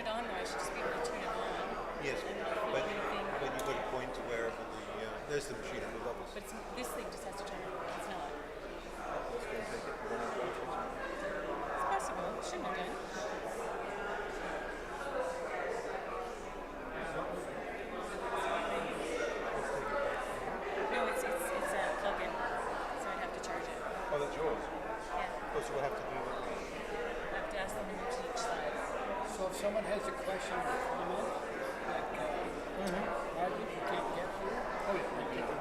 it on though, I should just be able to turn it on. Yes, but you've got to point to wherever there's the machine on the bubbles. But this thing just has to turn on. It's not. Let's go and take it. It's possible. It shouldn't have done. No, it's a plug-in, so I'd have to charge it. Oh, that's yours? Yeah. Oh, so we'll have to do that. I have to ask them to move to each side. So if someone has a question or comment, like Margaret, you can't get through, Oh, yeah,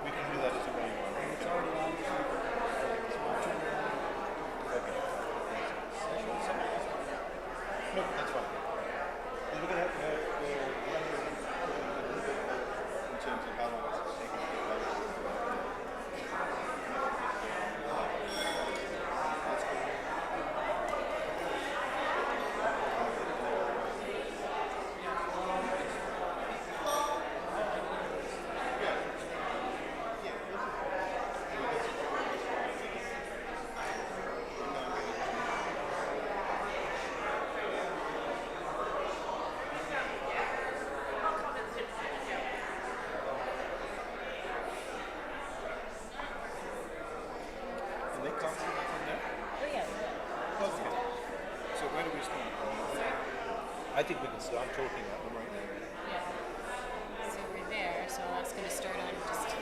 we can do that as a manual. and it's already on, so I'll turn it on. Okay. No, that's fine. We're going to have in terms of how long it's taking to get that. And they can't see that from there? Oh yeah. Okay. So where do we start? I think we can start talking at them right now. Yeah. So we're there, so that's going to start on just.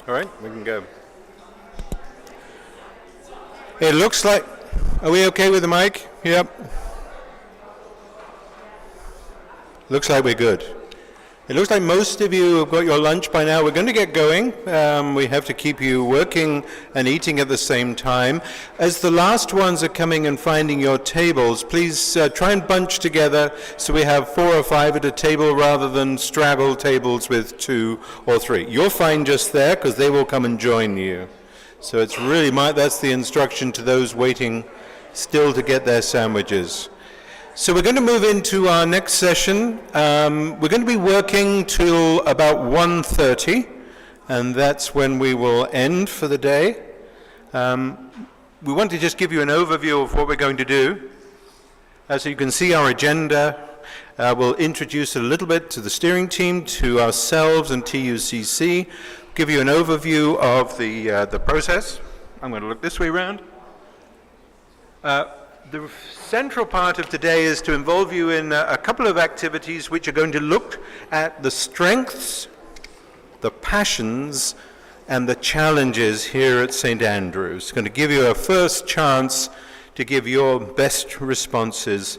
All right, we can go. It looks like, are we okay with the mic? Yep. Looks like we're good. It looks like most of you have got your lunch by now. We're going to get going. We have to keep you working and eating at the same time. As the last ones are coming and finding your tables, please try and bunch together so we have 4 or 5 at a table rather than straggle tables with 2 or 3. You're fine just there because they will come and join you. So it's really that's the instruction to those waiting still to get their sandwiches. So we're going to move into our next session. We're going to be working till about 1:30, and that's when we will end for the day. We want to just give you an overview of what we're going to do. So you can see our agenda. We'll introduce a little bit to the steering team, to ourselves and TUCC, give you an overview of the process. I'm going to look this way around. The central part of today is to involve you in a couple of activities which are going to look at the strengths, the passions, and the challenges here at St. Andrews. It's going to give you a first chance to give your best responses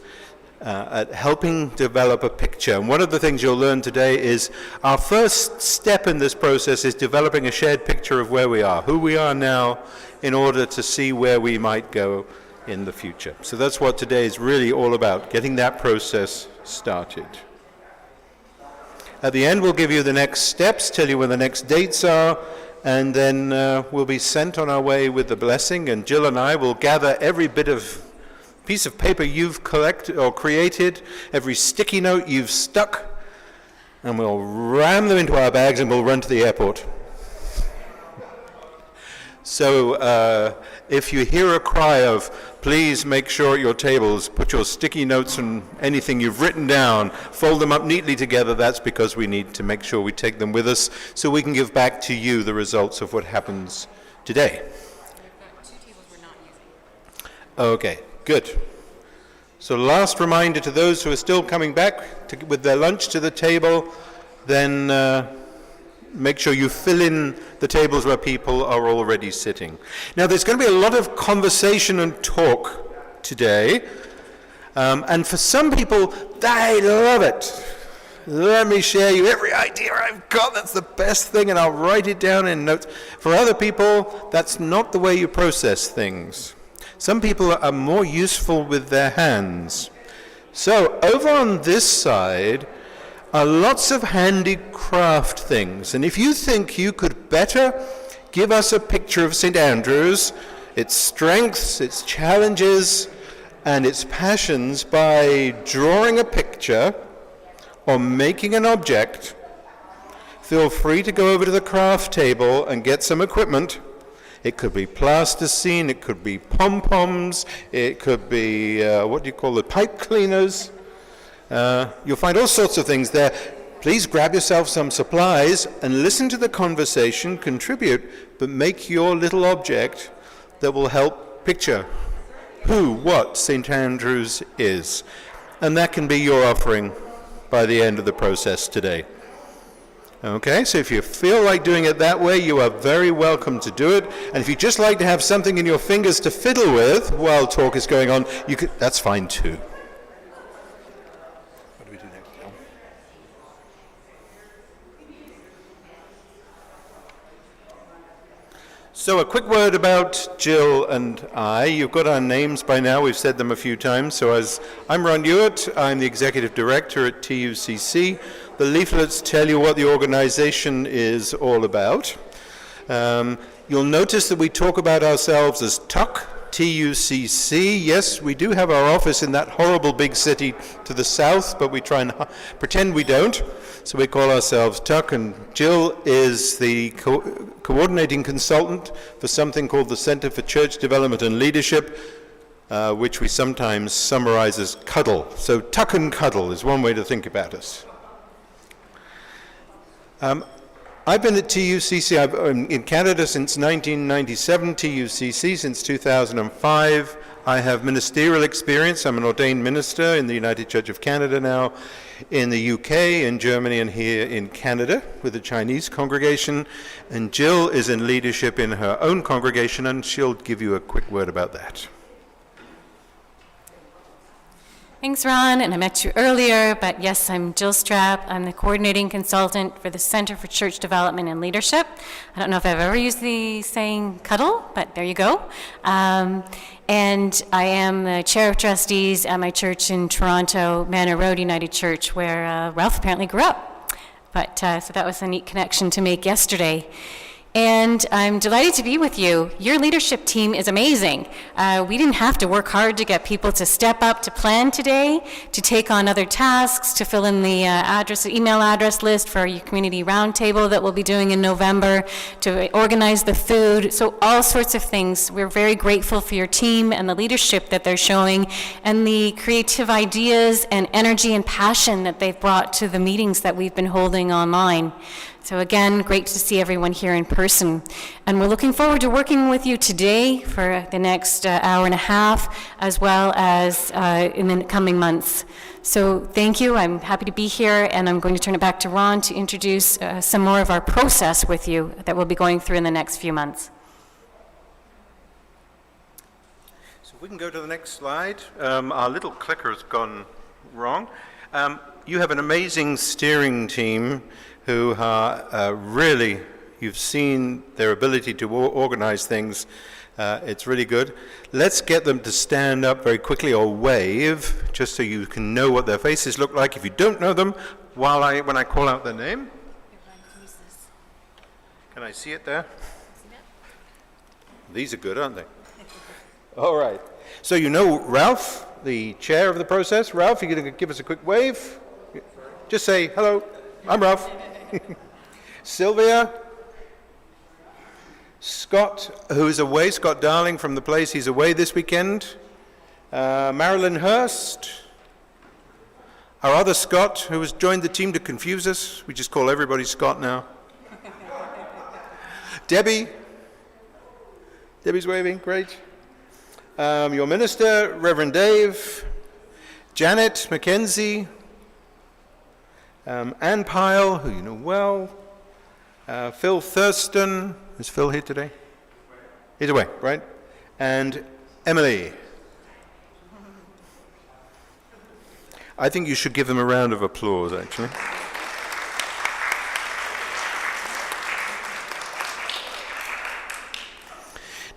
at helping develop a picture. And one of the things you'll learn today is our first step in this process is developing a shared picture of where we are, who we are now, in order to see where we might go in the future. So that's what today is really all about, getting that process started. At the end, we'll give you the next steps, tell you when the next dates are, and then we'll be sent on our way with the blessing, and Jill and I will gather every bit of piece of paper you've collected or created, every sticky note you've stuck, and we'll ram them into our bags and we'll run to the airport. So if you hear a cry of, please make sure at your tables, put your sticky notes and anything you've written down, fold them up neatly together, that's because we need to make sure we take them with us so we can give back to you the results of what happens today. We've got 2 tables we're not using. Okay, good. So last reminder to those who are still coming back with their lunch to the table, then make sure you fill in the tables where people are already sitting. Now, there's going to be a lot of conversation and talk today. And for some people, they love it. Let me share you every idea I've got. That's the best thing, and I'll write it down in notes. For other people, that's not the way you process things. Some people are more useful with their hands. So over on this side are lots of handicraft things. And if you think you could better give us a picture of St. Andrews, its strengths, its challenges, and its passions by drawing a picture or making an object, feel free to go over to the craft table and get some equipment. It could be plasticine, it could be pom-poms, it could be, pipe cleaners. You'll find all sorts of things there. Please grab yourself some supplies and listen to the conversation, contribute, but make your little object that will help picture what St. Andrews is. And that can be your offering by the end of the process today. Okay, so if you feel like doing it that way, you are very welcome to do it. And if you just like to have something in your fingers to fiddle with while talk is going on, that's fine too. What do we do next, Jill? So a quick word about Jill and I. You've got our names by now. We've said them a few times. So I'm Ron Hewitt. I'm the Executive Director at TUCC. The leaflets tell you what the organization is all about. You'll notice that we talk about ourselves as TUCC, T-U-C-C. Yes, we do have our office in that horrible big city to the south, but we try and pretend we don't. So we call ourselves TUCC, and Jill is the coordinating consultant for something called the Center for Church Development and Leadership, which we sometimes summarize as CUDDLE. So TUCC and CUDDLE is one way to think about us. I've been at TUCC, I've been in Canada since 1997, TUCC since 2005. I have ministerial experience. I'm an ordained minister in the United Church of Canada now, in the UK, in Germany, and here in Canada with the Chinese congregation. And Jill is in leadership in her own congregation, and she'll give you a quick word about that. Thanks, Ron, and I met you earlier, but yes, I'm Jill Strapp. I'm the coordinating consultant for the Center for Church Development and Leadership. I don't know if I've ever used the saying cuddle, but there you go. And I am the chair of trustees at my church in Toronto, Manor Road United Church, where Ralph apparently grew up. But so that was a neat connection to make yesterday. And I'm delighted to be with you. Your leadership team is amazing. We didn't have to work hard to get people to step up to plan today, to take on other tasks, to fill in the email address list for your community roundtable that we'll be doing in November, to organize the food, so all sorts of things. We're very grateful for your team and the leadership that they're showing and the creative ideas and energy and passion that they've brought to the meetings that we've been holding online. So again, great to see everyone here in person. And we're looking forward to working with you today for the next hour and a half, as well as in the coming months. So thank you, I'm happy to be here, and I'm going to turn it back to Ron to introduce some more of our process with you that we'll be going through in the next few months. So we can go to the next slide. Our little clicker has gone wrong. You have an amazing steering team who are really, you've seen their ability to organize things. It's really good. Let's get them to stand up very quickly or wave, just so you can know what their faces look like if you don't know them, when I call out their name. Can I see it there? These are good, aren't they? All right. So you know Ralph, the chair of the process. Ralph, you're going to give us a quick wave. Just say, hello, I'm Ralph. Sylvia, Scott, who is away, Scott Darling from the place, he's away this weekend. Marilyn Hurst, our other Scott, who has joined the team to confuse us. We just call everybody Scott now. Debbie's waving, great. Your minister, Reverend Dave, Janet Mackenzie, Ann Pyle, who you know well, Phil Thurston, is Phil here today? He's away, right? And Emily. I think you should give them a round of applause, actually.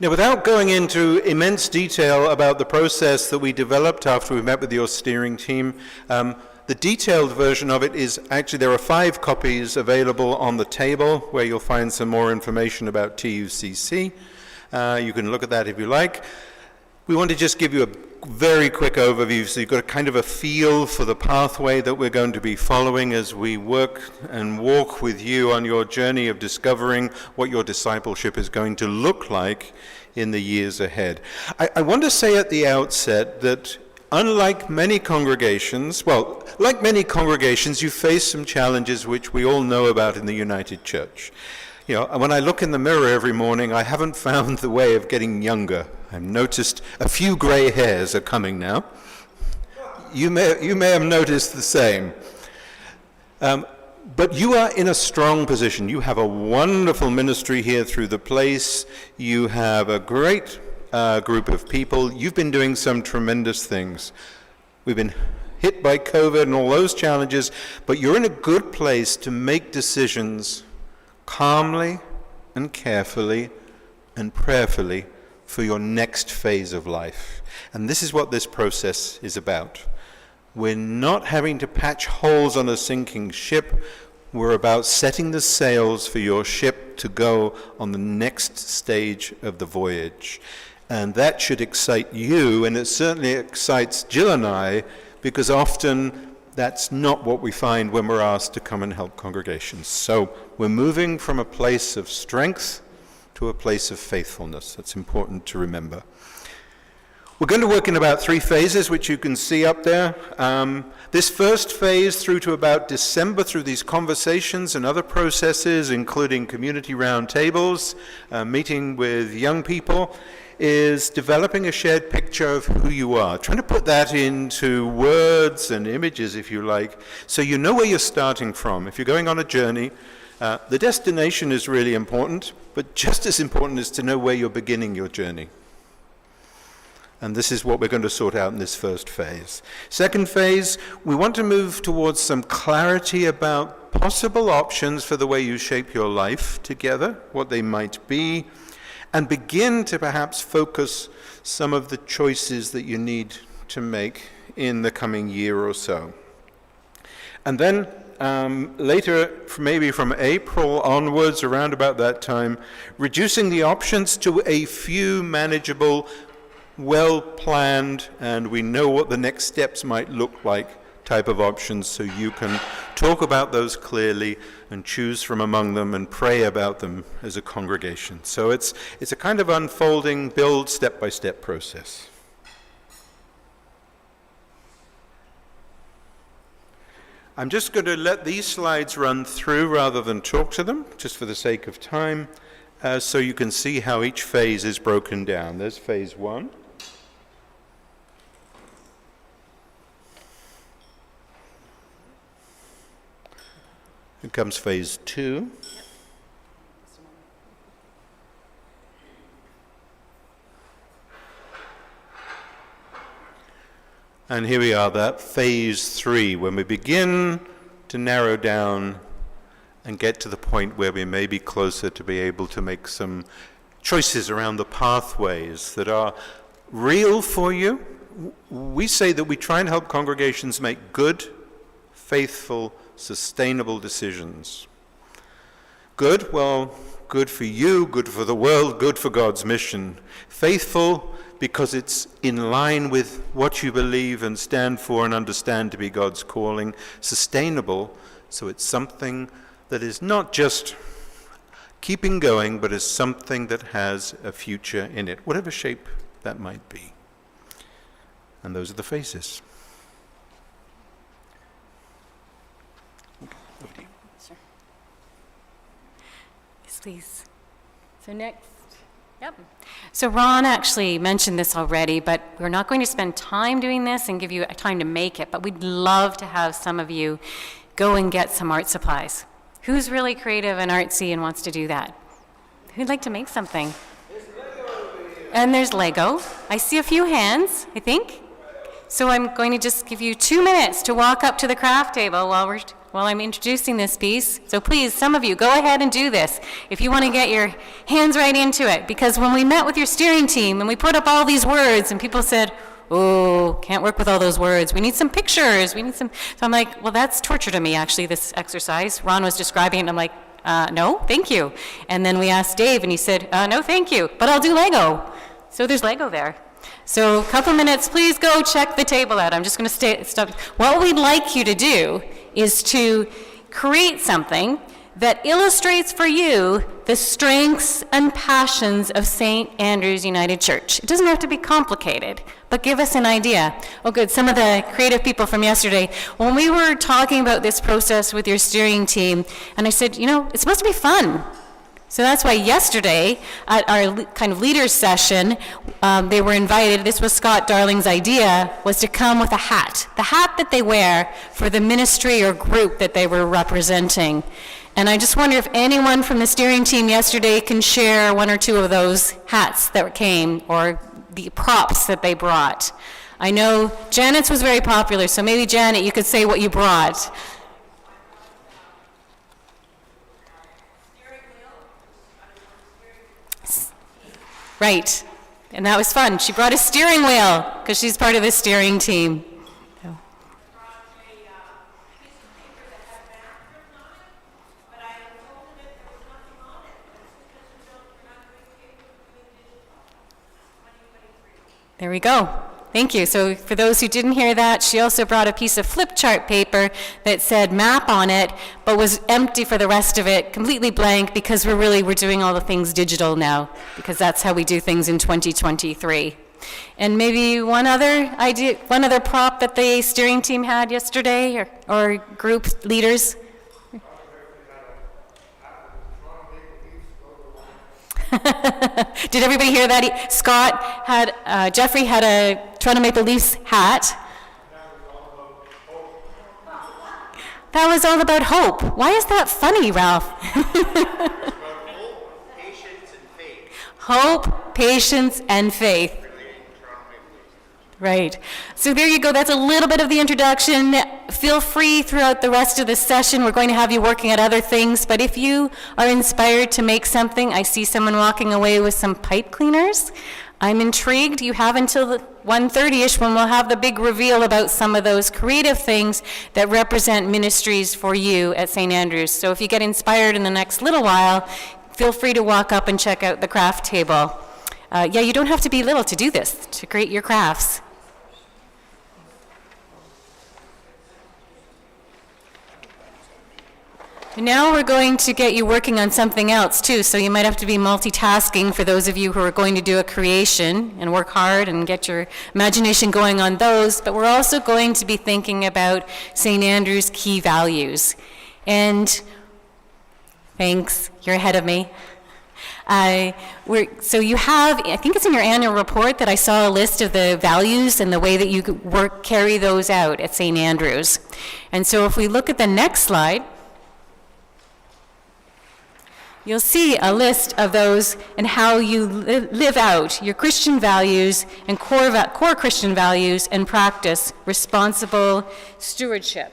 Now, without going into immense detail about the process that we developed after we met with your steering team, the detailed version of it is actually, there are 5 copies available on the table where you'll find some more information about TUCC. You can look at that if you like. We want to just give you a very quick overview so you've got a kind of a feel for the pathway that we're going to be following as we work and walk with you on your journey of discovering what your discipleship is going to look like in the years ahead. I want to say at the outset that unlike many congregations, like many congregations, you face some challenges which we all know about in the United Church. You know, when I look in the mirror every morning, I haven't found the way of getting younger. I've noticed a few gray hairs are coming now. You may have noticed the same. But you are in a strong position. You have a wonderful ministry here through the place. You have a great group of people. You've been doing some tremendous things. We've been hit by COVID and all those challenges, but you're in a good place to make decisions calmly and carefully and prayerfully for your next phase of life. And this is what this process is about. We're not having to patch holes on a sinking ship. We're about setting the sails for your ship to go on the next stage of the voyage. And that should excite you, and it certainly excites Jill and I, because often that's not what we find when we're asked to come and help congregations. So we're moving from a place of strength to a place of faithfulness. That's important to remember. We're going to work in about 3 phases, which you can see up there. This first phase through to about December, through these conversations and other processes, including community roundtables, meeting with young people, is developing a shared picture of who you are, trying to put that into words and images, if you like, so you know where you're starting from. If you're going on a journey, the destination is really important, but just as important is to know where you're beginning your journey. And this is what we're going to sort out in this first phase. Second phase, we want to move towards some clarity about possible options for the way you shape your life together, what they might be, and begin to perhaps focus some of the choices that you need to make in the coming year or so. And then later, maybe from April onwards, around about that time, reducing the options to a few manageable, well-planned, and we know what the next steps might look like type of options, so you can talk about those clearly and choose from among them and pray about them as a congregation. So it's a kind of unfolding, build step-by-step process. I'm just going to let these slides run through rather than talk to them, just for the sake of time, so you can see how each phase is broken down. There's phase 1. Here comes phase 2. And here we are, that phase 3, when we begin to narrow down and get to the point where we may be closer to be able to make some choices around the pathways that are real for you. We say that we try and help congregations make good, faithful, sustainable decisions. Good, well, good for you, good for the world, good for God's mission. Faithful, because it's in line with what you believe and stand for and understand to be God's calling. Sustainable, so it's something that is not just keeping going, but is something that has a future in it, whatever shape that might be. And those are the phases. Over to you. Sure. Yes, please. So next. Yep. So Ron actually mentioned this already, but we're not going to spend time doing this and give you time to make it, but we'd love to have some of you go and get some art supplies. Who's really creative and artsy and wants to do that? Who'd like to make something? And there's Lego. I see a few hands, I think. So I'm going to just give you 2 minutes to walk up to the craft table while I'm introducing this piece. So please, some of you, go ahead and do this if you want to get your hands right into it. Because when we met with your steering team and we put up all these words and people said, oh, can't work with all those words. We need some pictures. We need some. So I'm like, well, that's torture to me, actually, this exercise. Ron was describing it, and I'm like, no, thank you. And then we asked Dave, and he said, no, thank you, but I'll do Lego. So there's Lego there. So a couple minutes, please go check the table out. I'm just going to stop. What we'd like you to do is to create something that illustrates for you the strengths and passions of St. Andrew's United Church. It doesn't have to be complicated, but give us an idea. Oh, good, some of the creative people from yesterday, when we were talking about this process with your steering team, and I said, you know, it's supposed to be fun. So that's why yesterday, at our kind of leaders session, they were invited, this was Scott Darling's idea, was to come with a hat. The hat that they wear for the ministry or group that they were representing. And I just wonder if anyone from the steering team yesterday can share one or two of those hats that came, or the props that they brought. I know Janet's was very popular, so maybe Janet, you could say what you brought. Right, and that was fun. She brought a steering wheel, because she's part of the steering team. So. There we go. Thank you. So for those who didn't hear that, she also brought a piece of flip chart paper that said map on it, but was empty for the rest of it, completely blank, because we're doing all the things digital now, because that's how we do things in 2023. And maybe one other idea, one other prop that the steering team had yesterday, or group leaders. Did everybody hear that? Scott had, Jeffrey had a Toronto Maple Leafs hat. That was all about hope. Why is that funny, Ralph? Hope, patience, and faith. Hope, patience, and faith. Right. So there you go. That's a little bit of the introduction. Feel free throughout the rest of the session. We're going to have you working at other things, but if you are inspired to make something, I see someone walking away with some pipe cleaners. I'm intrigued. You have until 1:30ish when we'll have the big reveal about some of those creative things that represent ministries for you at St. Andrew's. So if you get inspired in the next little while, feel free to walk up and check out the craft table. Yeah, you don't have to be little to do this, to create your crafts. Now we're going to get you working on something else too, so you might have to be multitasking for those of you who are going to do a creation and work hard and get your imagination going on those, but we're also going to be thinking about St. Andrew's key values. And thanks, you're ahead of me. So you have, I think it's in your annual report that I saw a list of the values and the way that you could carry those out at St. Andrew's. And so if we look at the next slide, you'll see a list of those and how you live out your Christian values and core Christian values and practice responsible stewardship.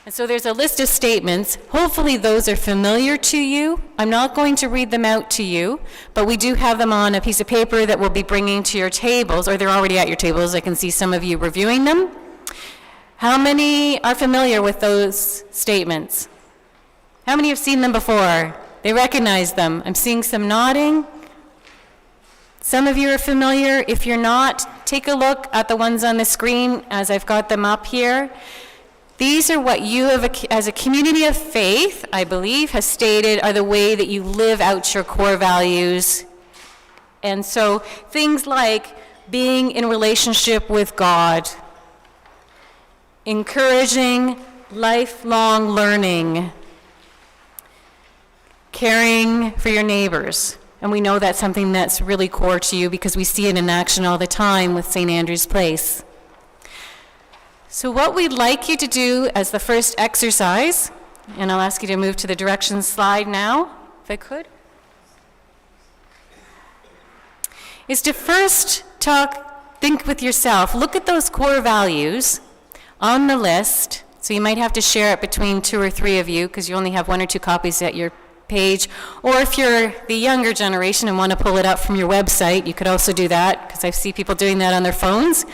And so there's a list of statements. Hopefully those are familiar to you. I'm not going to read them out to you, but we do have them on a piece of paper that we'll be bringing to your tables, or they're already at your tables. I can see some of you reviewing them. How many are familiar with those statements? How many have seen them before? They recognize them. I'm seeing some nodding. Some of you are familiar. If you're not, take a look at the ones on the screen as I've got them up here. These are what you have, as a community of faith, I believe, has stated are the way that you live out your core values. And so things like being in relationship with God, encouraging lifelong learning, caring for your neighbors. And we know that's something that's really core to you because we see it in action all the time with St. Andrew's Place. So what we'd like you to do as the first exercise, and I'll ask you to move to the directions slide now, if I could, is to first think with yourself, look at those core values on the list. So you might have to share it between 2 or 3 of you because you only have 1 or 2 copies at your page. Or if you're the younger generation and want to pull it up from your website, you could also do that, because I see people doing that on their phones.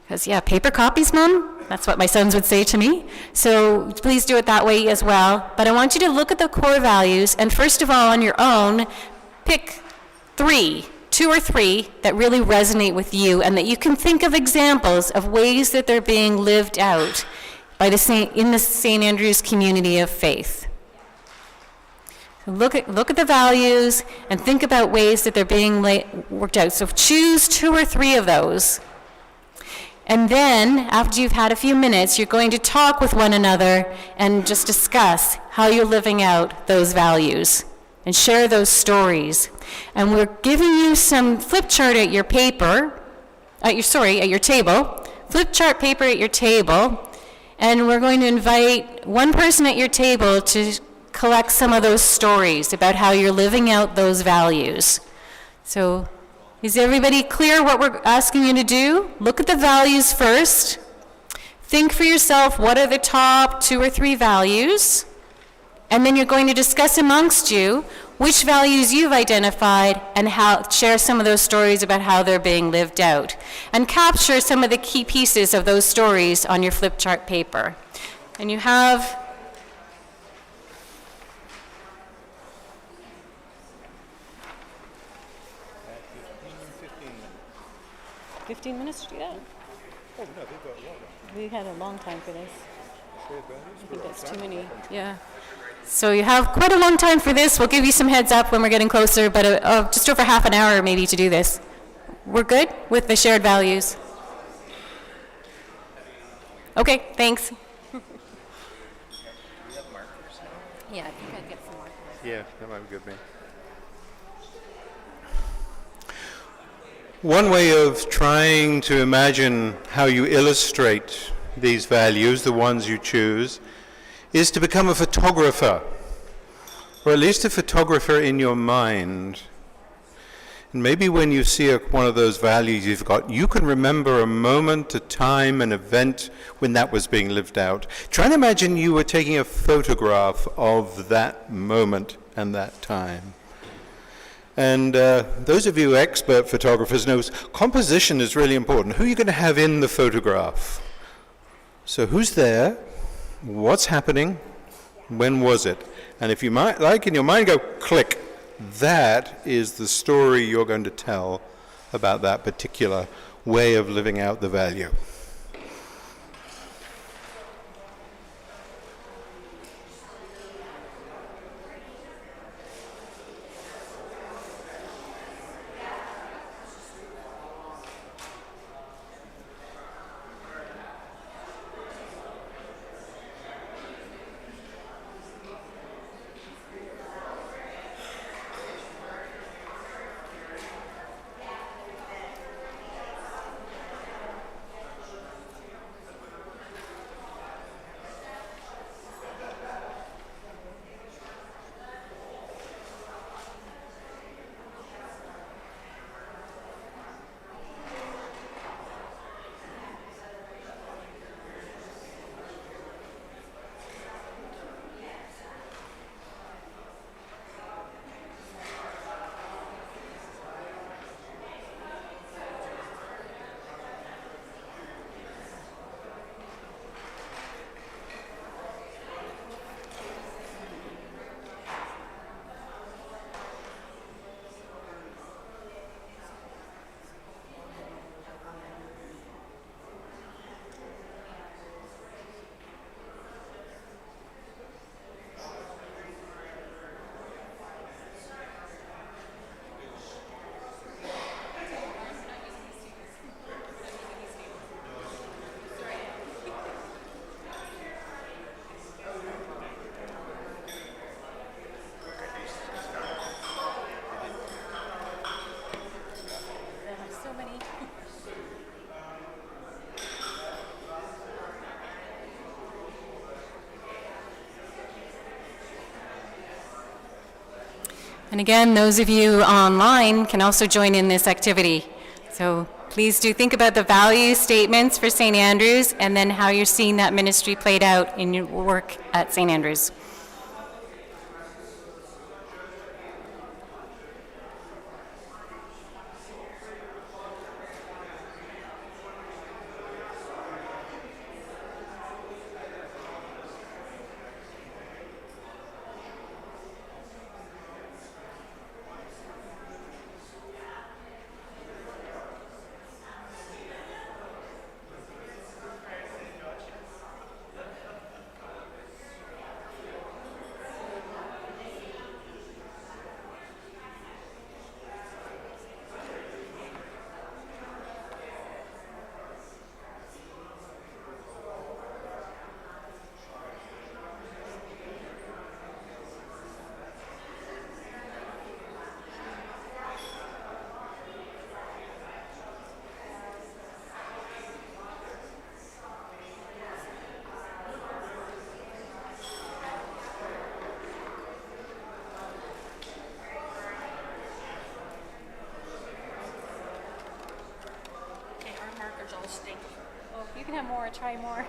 Because, yeah, paper copies, Mom? That's what my sons would say to me. So please do it that way as well. But I want you to look at the core values, and first of all, on your own, pick 2 or 3 that really resonate with you and that you can think of examples of ways that they're being lived out by in the St. Andrew's community of faith. So look at the values and think about ways that they're being worked out. So choose 2 or 3 of those. And then, after you've had a few minutes, you're going to talk with one another and just discuss how you're living out those values and share those stories. And we're giving you some flip chart at your paper, at your table, flip chart paper at your table, and we're going to invite one person at your table to collect some of those stories about how you're living out those values. So, is everybody clear what we're asking you to do? Look at the values first. Think for yourself, what are the top 2 or 3 values? And then you're going to discuss amongst you which values you've identified and share some of those stories about how they're being lived out. And capture some of the key pieces of those stories on your flip chart paper. And you have 15 minutes to do that? Oh, no, they've got a lot. We had a long time for this. I think that's too many. Yeah. So you have quite a long time for this. We'll give you some heads up when we're getting closer, but just over half an hour maybe to do this. We're good with the shared values? Okay, thanks. Yeah, I think I'd get some markers. Yeah, that might be good, man. One way of trying to imagine how you illustrate these values, the ones you choose, is to become a photographer, or at least a photographer in your mind. And maybe when you see one of those values you've got, you can remember a moment, a time, an event when that was being lived out. Try and imagine you were taking a photograph of that moment and that time. And those of you expert photographers know composition is really important. Who are you going to have in the photograph? So who's there? What's happening? When was it? And if you might, like in your mind, go click. That is the story you're going to tell about that particular way of living out the value. And again, those of you online can also join in this activity. So please do think about the value statements for St. Andrews and then how you're seeing that ministry played out in your work at St. Andrews. Okay, our markers all stink. Oh, you can have more, try more.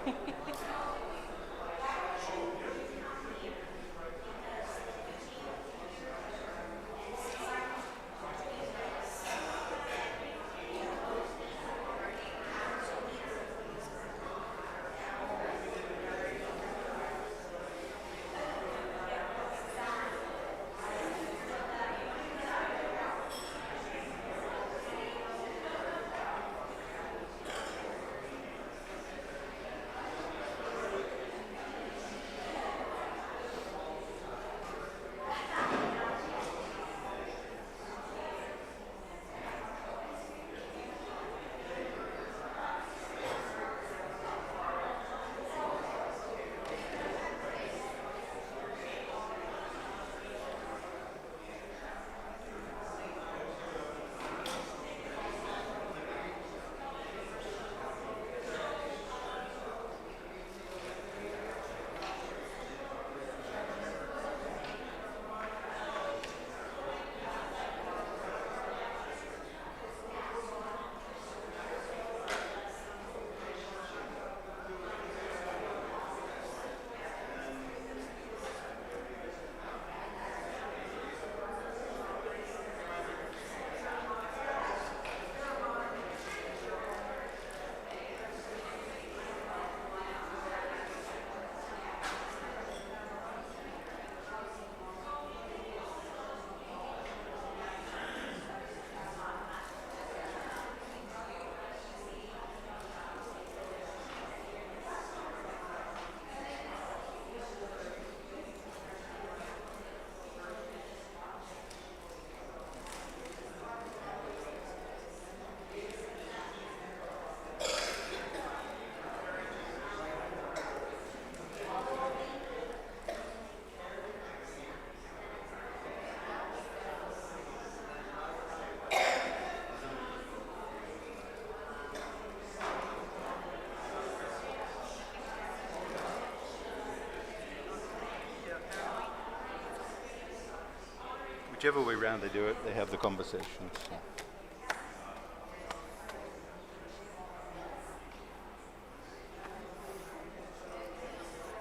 Whichever way round they do it, they have the conversations.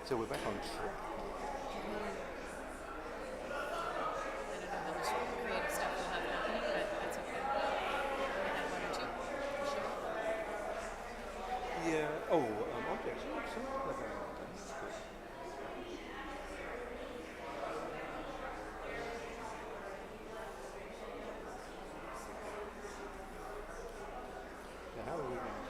So we're back on track. I don't know how much creative stuff we'll have happening, but that's okay. We have one or two. Sure. Yeah. Oh, objects. Oh, something like that. Yeah, how are we going to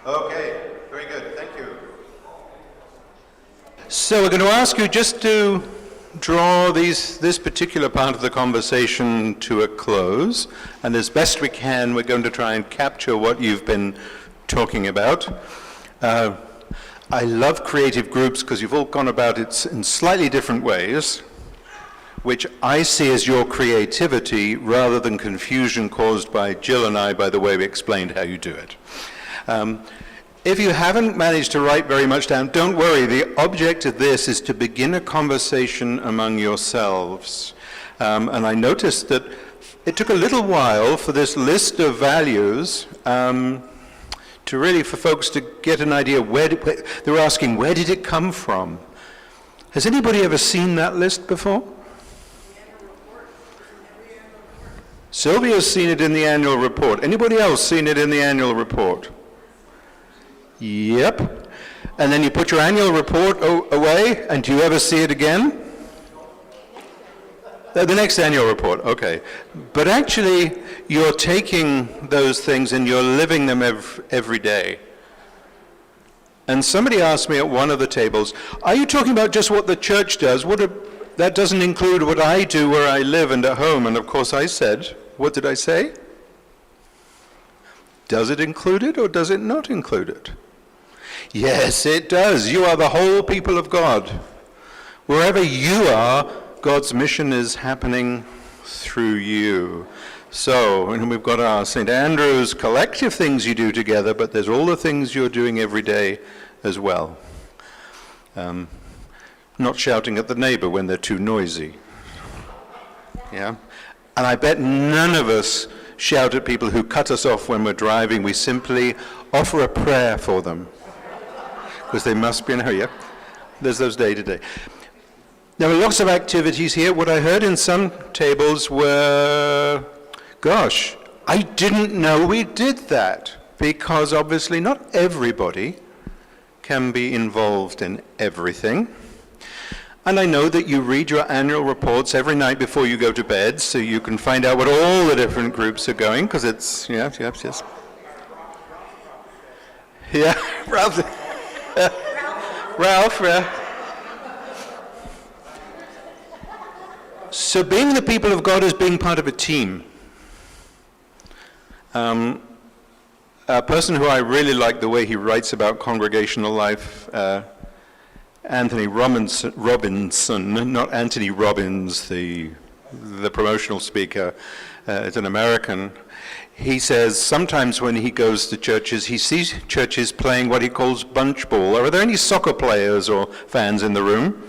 Okay, very good, thank you. So we're going to ask you just to draw this particular part of the conversation to a close, and as best we can, we're going to try and capture what you've been talking about. I love creative groups because you've all gone about it in slightly different ways, which I see as your creativity rather than confusion caused by Jill and I by the way we explained how you do it. If you haven't managed to write very much down, don't worry. The object of this is to begin a conversation among yourselves. And I noticed that it took a little while for this list of values to really, for folks to get an idea they were asking, where did it come from? Has anybody ever seen that list before? Sylvia's seen it in the annual report. Anybody else seen it in the annual report? Yep. And then you put your annual report away, and do you ever see it again? The next annual report, okay. But actually, you're taking those things and you're living them every day. And somebody asked me at one of the tables, are you talking about just what the church does? That doesn't include what I do where I live and at home. And of course I said, what did I say? Does it include it or does it not include it? Yes, it does. You are the whole people of God. Wherever you are, God's mission is happening through you. So, and we've got our St. Andrew's collective things you do together, but there's all the things you're doing every day as well. Not shouting at the neighbor when they're too noisy. Yeah? And I bet none of us shout at people who cut us off when we're driving. We simply offer a prayer for them. Because they must be in a hurry. Yeah? There's those day to day. There are lots of activities here. What I heard in some tables were, gosh, I didn't know we did that. Because obviously not everybody can be involved in everything. And I know that you read your annual reports every night before you go to bed, so you can find out what all the different groups are going, because it's, yes. Yeah, Ralph. Ralph, yeah. So being the people of God is being part of a team. A person who I really like the way he writes about congregational life, Anthony Robinson, not Anthony Robbins, the promotional speaker, is an American. He says sometimes when he goes to churches, he sees churches playing what he calls bunch ball. Are there any soccer players or fans in the room?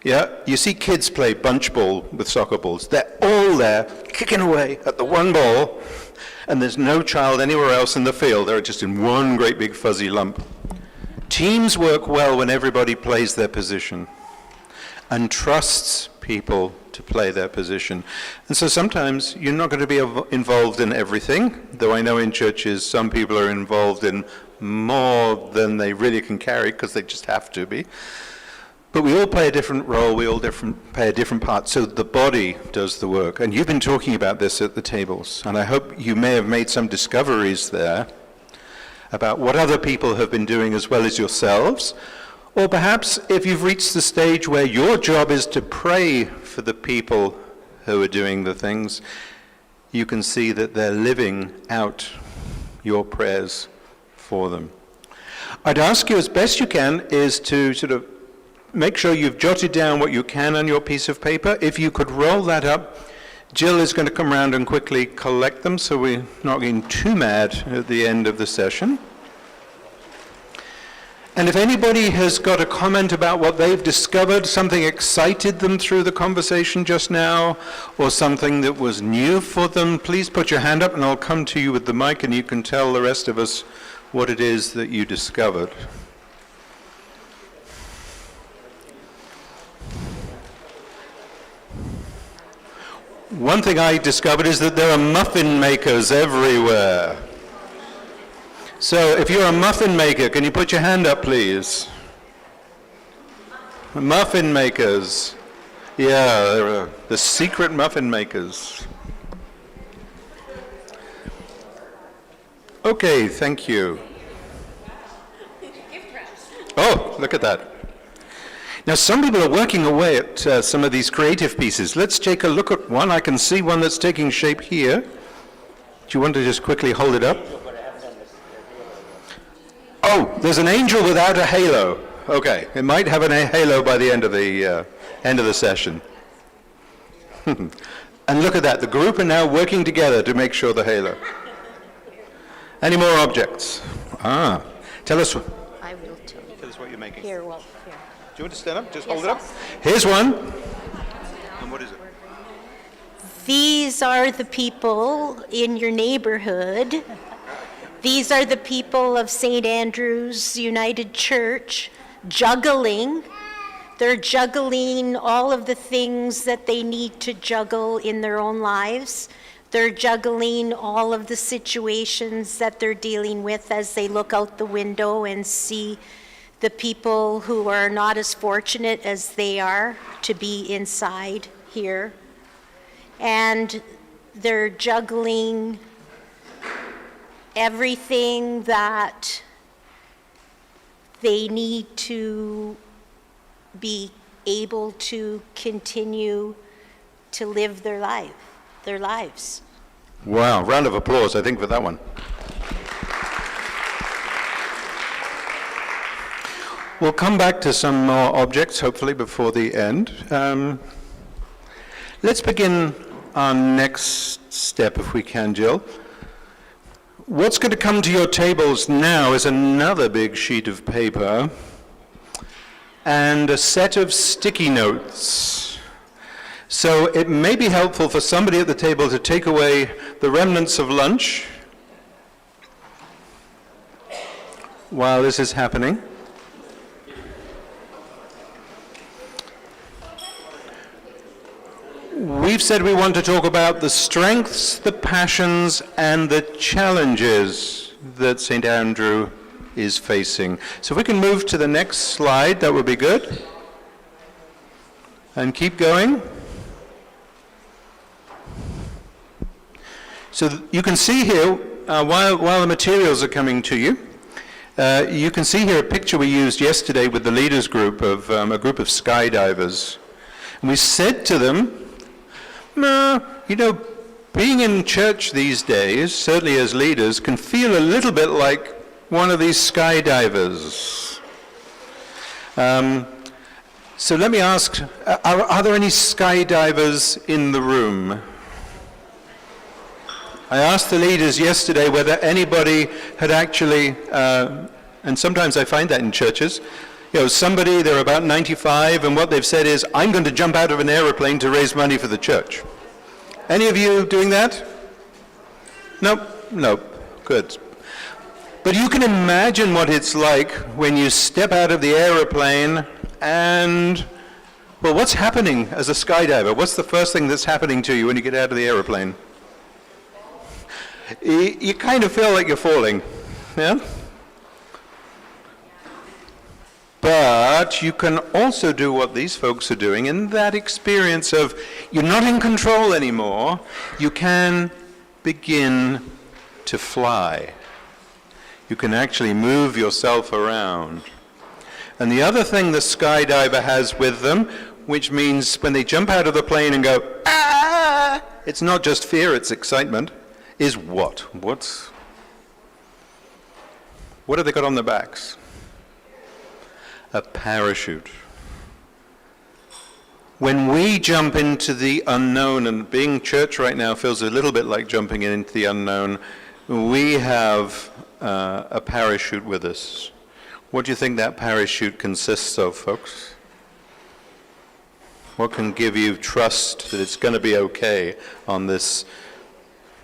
Yeah, you see kids play bunch ball with soccer balls. They're all there, kicking away at the one ball, and there's no child anywhere else in the field. They're just in one great big fuzzy lump. Teams work well when everybody plays their position and trusts people to play their position. And so sometimes you're not going to be involved in everything, though I know in churches some people are involved in more than they really can carry because they just have to be. But we all play a different role, we all play a different part, so the body does the work. And you've been talking about this at the tables, and I hope you may have made some discoveries there about what other people have been doing as well as yourselves, or perhaps if you've reached the stage where your job is to pray for the people who are doing the things, you can see that they're living out your prayers for them. I'd ask you as best you can is to sort of make sure you've jotted down what you can on your piece of paper. If you could roll that up, Jill is going to come around and quickly collect them so we're not getting too mad at the end of the session. And if anybody has got a comment about what they've discovered, something excited them through the conversation just now, or something that was new for them, please put your hand up and I'll come to you with the mic and you can tell the rest of us what it is that you discovered. One thing I discovered is that there are muffin makers everywhere. So if you're a muffin maker, can you put your hand up, please? Muffin makers. Yeah, there are the secret muffin makers. Okay, thank you. Oh, look at that. Now, some people are working away at some of these creative pieces. Let's take a look at one. I can see one that's taking shape here. Do you want to just quickly hold it up? Oh, there's an angel without a halo. Okay, it might have a halo by the end of the session. And look at that. The group are now working together to make sure the halo. Any more objects? Tell us. I will too. Tell us what you're making. Here, well, here. Do you want to stand up? Just hold Yes, it up. Here's one. And what is it? These are the people in your neighborhood. These are the people of St. Andrew's United Church juggling. They're juggling all of the things that they need to juggle in their own lives. They're juggling all of the situations that they're dealing with as they look out the window and see the people who are not as fortunate as they are to be inside here. And they're juggling everything that they need to be able to continue to live their lives. Wow, round of applause, I think, for that one. We'll come back to some more objects, hopefully, before the end. Let's begin our next step, if we can, Jill. What's going to come to your tables now is another big sheet of paper and a set of sticky notes. So it may be helpful for somebody at the table to take away the remnants of lunch while this is happening. We've said we want to talk about the strengths, the passions, and the challenges that St. Andrew is facing. So if we can move to the next slide, that would be good. And keep going. So you can see here, while the materials are coming to you, you can see here a picture we used yesterday with the leaders group of a group of skydivers. And we said to them, you know, being in church these days, certainly as leaders, can feel a little bit like one of these skydivers. So let me ask, are there any skydivers in the room? I asked the leaders yesterday whether anybody had actually, and sometimes I find that in churches, you know, somebody, they're about 95, and what they've said is, I'm going to jump out of an aeroplane to raise money for the church. Any of you doing that? Nope, good. But you can imagine what it's like when you step out of the aeroplane and, well, what's happening as a skydiver? What's the first thing that's happening to you when you get out of the aeroplane? You kind of feel like you're falling, yeah? But you can also do what these folks are doing in that experience of you're not in control anymore. You can begin to fly. You can actually move yourself around. And the other thing the skydiver has with them, which means when they jump out of the plane and go, ah, it's not just fear, it's excitement, is what? What have they got on their backs? A parachute. When we jump into the unknown, and being church right now feels a little bit like jumping into the unknown, we have a parachute with us. What do you think that parachute consists of, folks? What can give you trust that it's going to be okay on this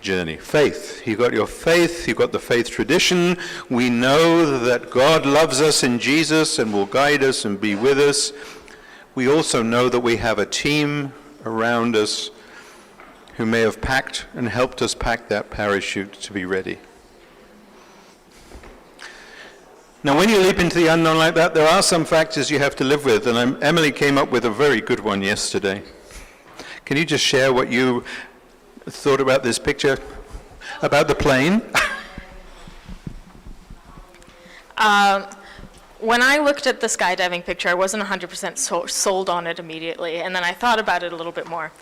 journey? Faith. You've got your faith, you've got the faith tradition. We know that God loves us in Jesus and will guide us and be with us. We also know that we have a team around us who may have packed and helped us pack that parachute to be ready. Now, when you leap into the unknown like that, there are some factors you have to live with, and Emily came up with a very good one yesterday. Can you just share what you thought about this picture, about the plane? when I looked at the skydiving picture, I wasn't 100% sold on it immediately, and then I thought about it a little bit more.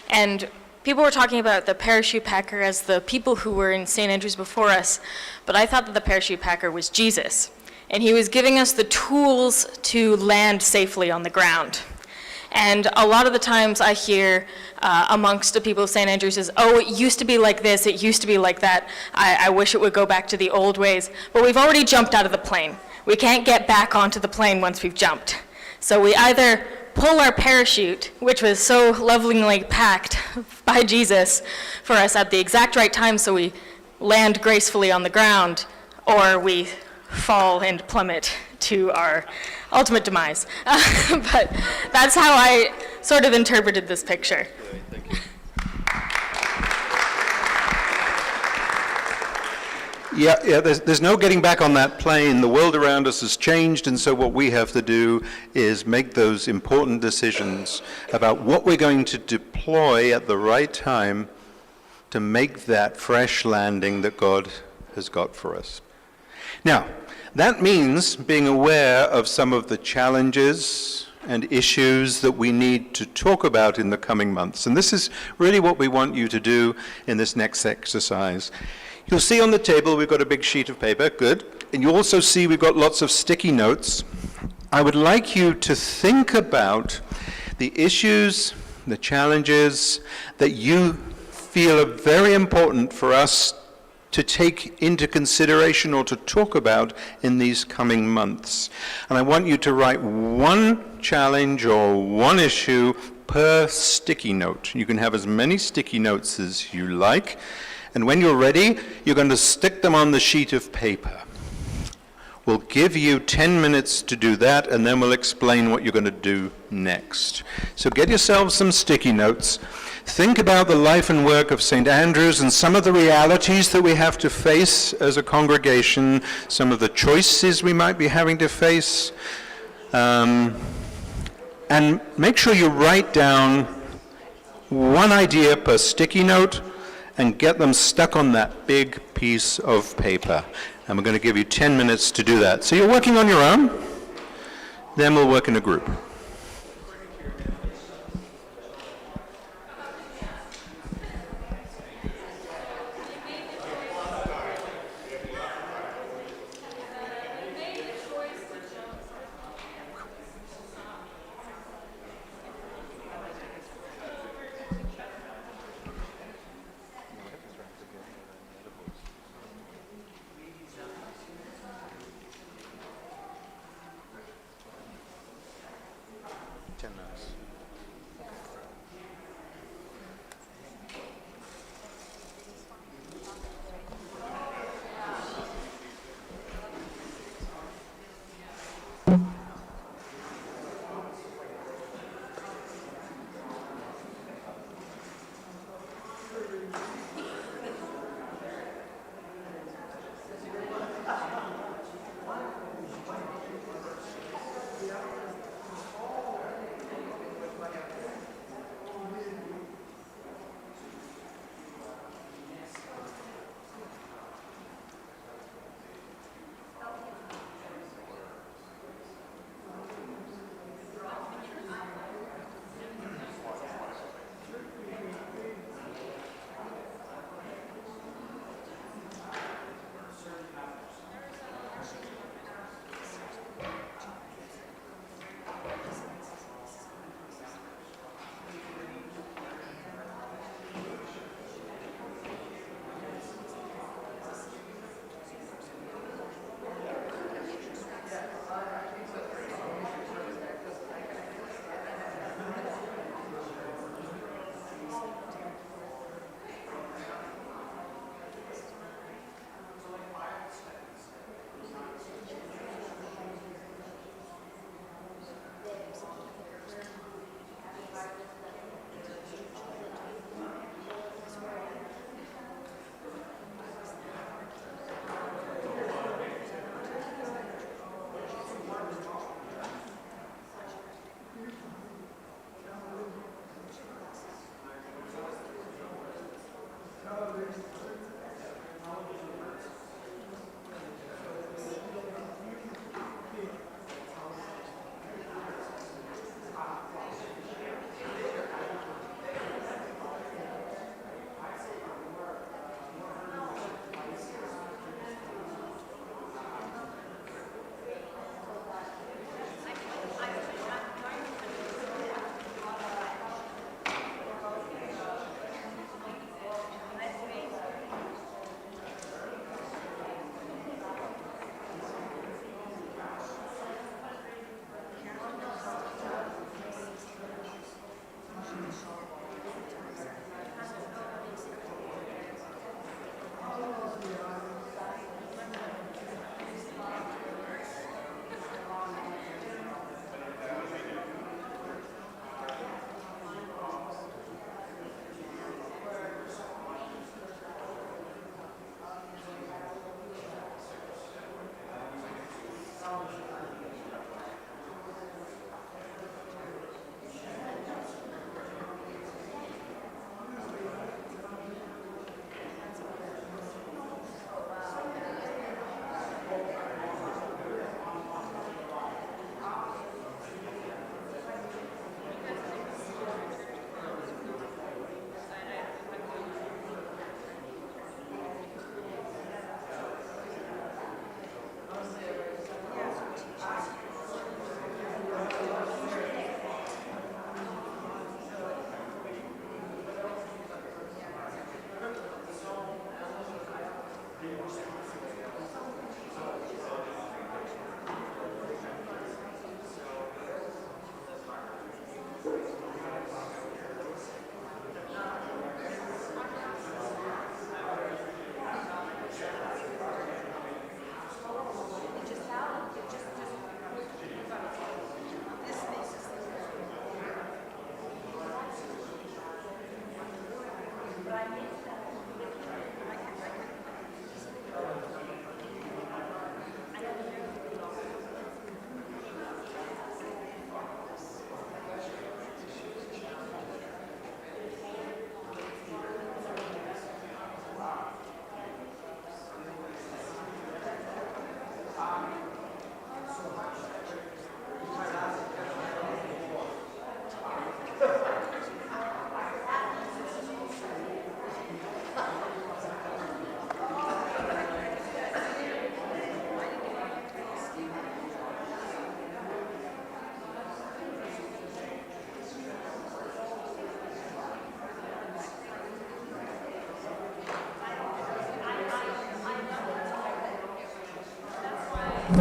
And people were talking about the parachute packer as the people who were in St. Andrews before us, but I thought that the parachute packer was Jesus. And he was giving us the tools to land safely on the ground. And a lot of the times I hear amongst the people of St. Andrews is, oh, it used to be like this, it used to be like that, I wish it would go back to the old ways. But we've already jumped out of the plane. We can't get back onto the plane once we've jumped. So we either pull our parachute, which was so lovingly packed by Jesus for us at the exact right time so we land gracefully on the ground, or we fall and plummet to our ultimate demise. But that's how I sort of interpreted this picture. Yeah, there's no getting back on that plane. The world around us has changed, and so what we have to do is make those important decisions about what we're going to deploy at the right time to make that fresh landing that God has got for us. Now, that means being aware of some of the challenges and issues that we need to talk about in the coming months. And this is really what we want you to do in this next exercise. You'll see on the table we've got a big sheet of paper, good. And you also see we've got lots of sticky notes. I would like you to think about the issues, the challenges that you feel are very important for us to take into consideration or to talk about in these coming months. And I want you to write one challenge or one issue per sticky note. You can have as many sticky notes as you like. And when you're ready, you're going to stick them on the sheet of paper. We'll give you 10 minutes to do that, and then we'll explain what you're going to do next. So get yourselves some sticky notes. Think about the life and work of St. Andrews and some of the realities that we have to face as a congregation, some of the choices we might be having to face. And make sure you write down one idea per sticky note and get them stuck on that big piece of paper. And we're going to give you 10 minutes to do that. So you're working on your own, then we'll work in a group. Now,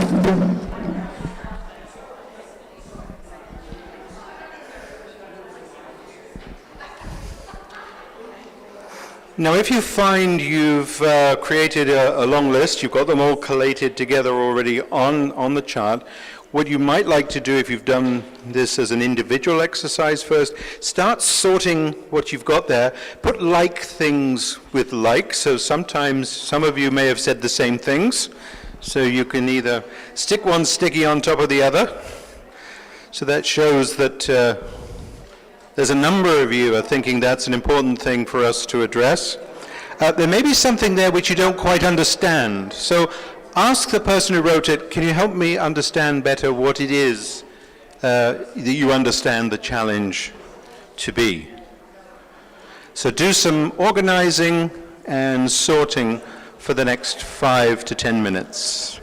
if you find you've created a long list, you've got them all collated together already on the chart, what you might like to do if you've done this as an individual exercise first, start sorting what you've got there. Put like things with like, so sometimes some of you may have said the same things, so you can either stick one sticky on top of the other. So that shows that there's a number of you are thinking that's an important thing for us to address. There may be something there which you don't quite understand. So ask the person who wrote it, can you help me understand better what it is that you understand the challenge to be? So do some organizing and sorting for the next 5 to 10 minutes.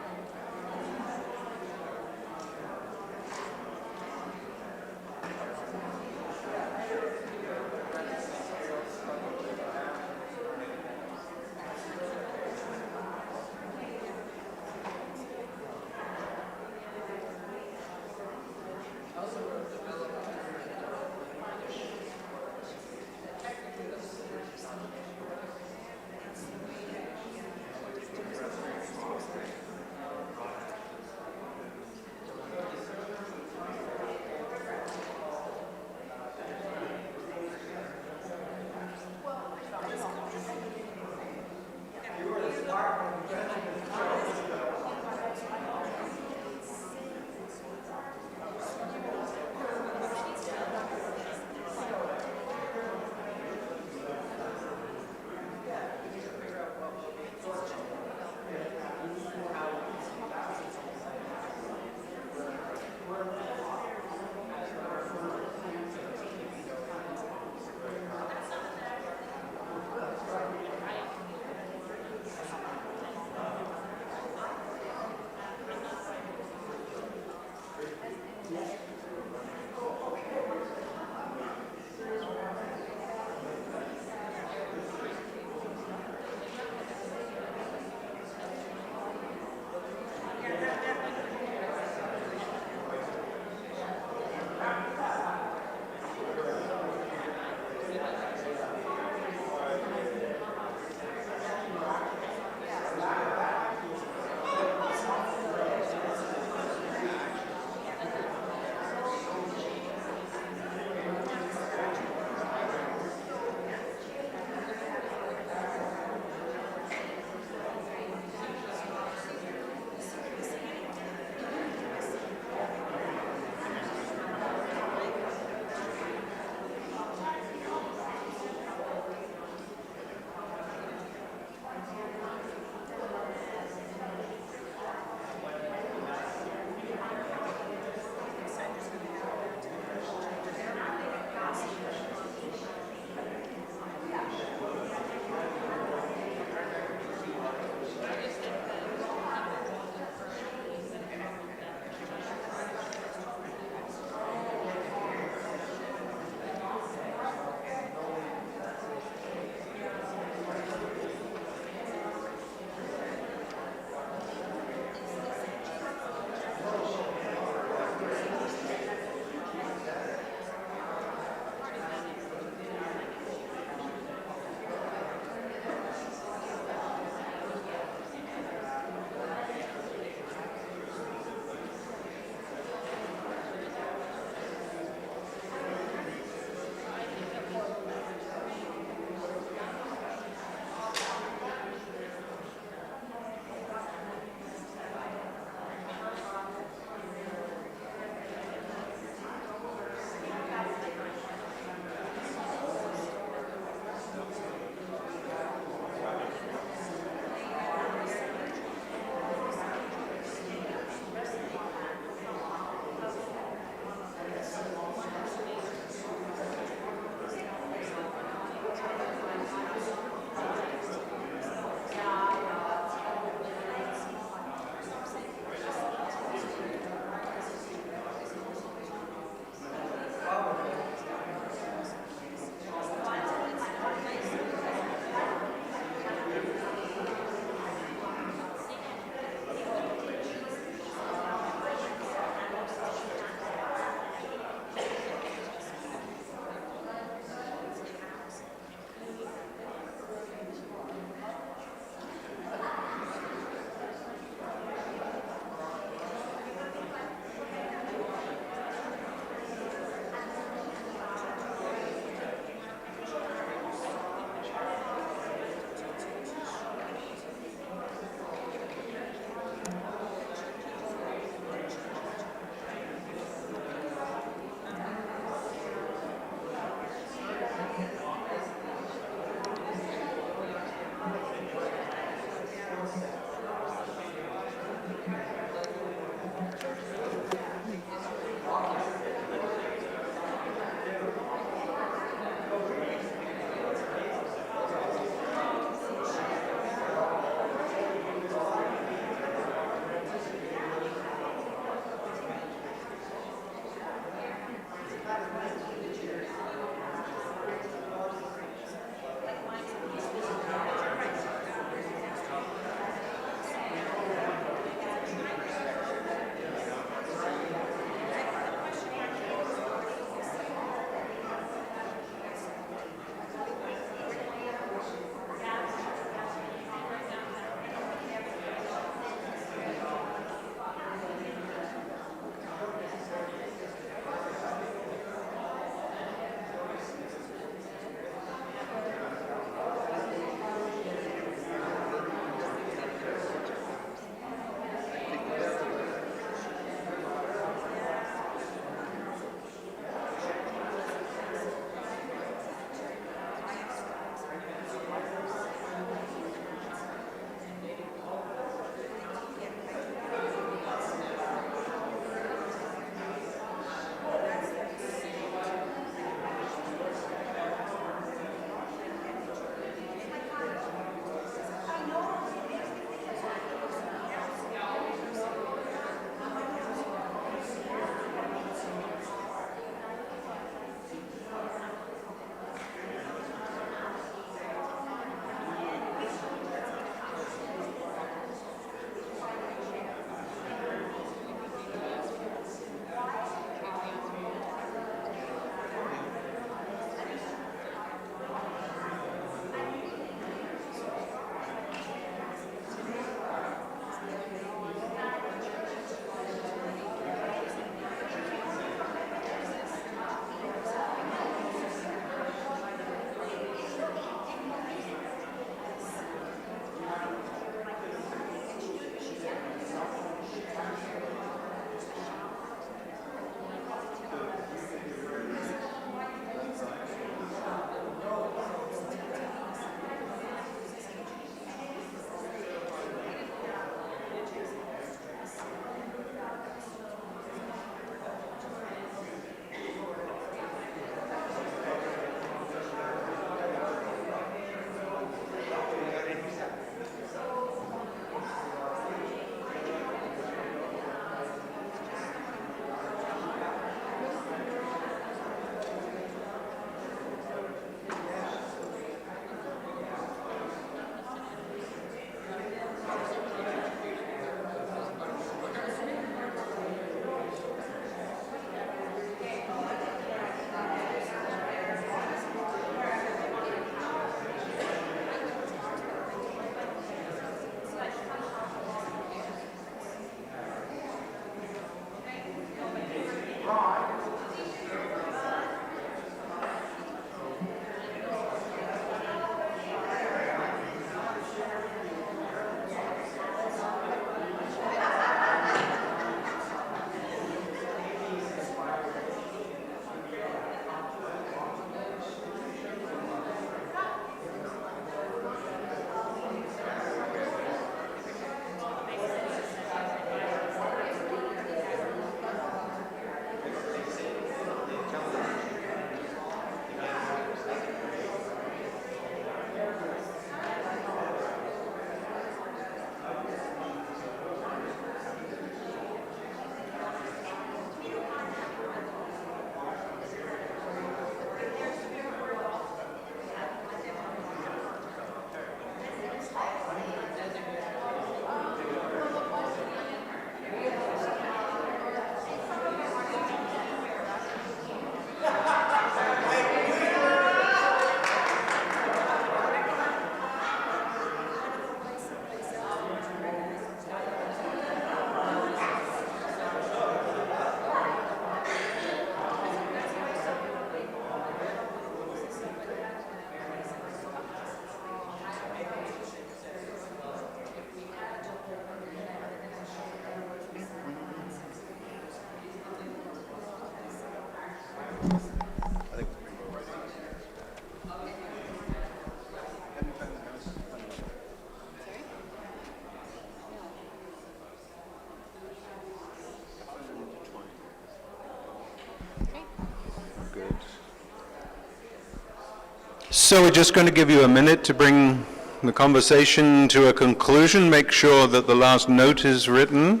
So we're just going to give you a minute to bring the conversation to a conclusion. Make sure that the last note is written.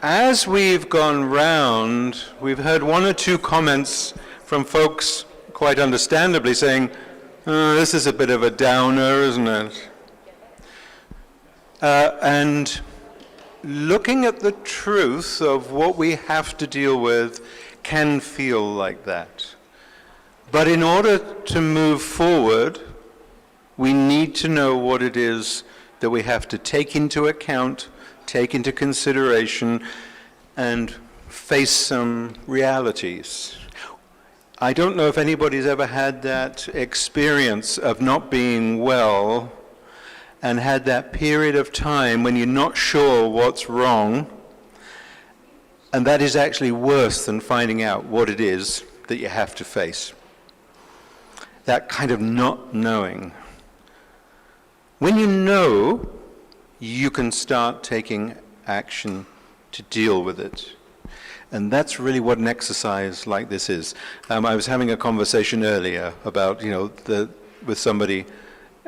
As we've gone round, we've heard one or two comments from folks, quite understandably, saying, "Oh, this is a bit of a downer, isn't it?" And looking at the truth of what we have to deal with can feel like that. But in order to move forward, we need to know what it is that we have to take into account, take into consideration, and face some realities. I don't know if anybody's ever had that experience of not being well and had that period of time when you're not sure what's wrong, and that is actually worse than finding out what it is that you have to face. That kind of not knowing. When you know, you can start taking action to deal with it. And that's really what an exercise like this is. I was having a conversation earlier about, with somebody,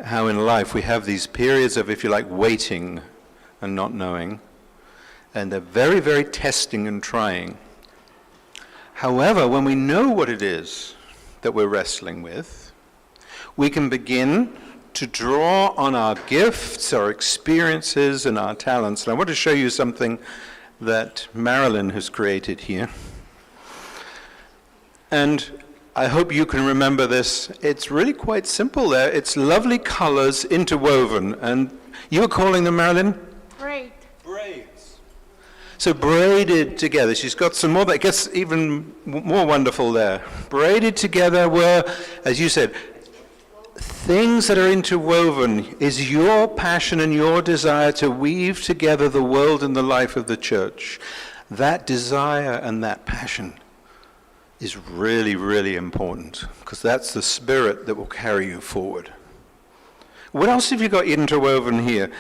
how in life we have these periods of, if you like, waiting and not knowing. And they're very, very testing and trying. However, when we know what it is that we're wrestling with, we can begin to draw on our gifts, our experiences, and our talents. And I want to show you something that Marilyn has created here. And I hope you can remember this. It's really quite simple there. It's lovely colors interwoven. And you were calling them, Marilyn? Right. Braids. So braided together. She's got some more, but it gets even more wonderful there. Braided together were, as you said, things that are interwoven is your passion and your desire to weave together the world and the life of the church. That desire and that passion is really, really important, because that's the spirit that will carry you forward. What else have you got interwoven here?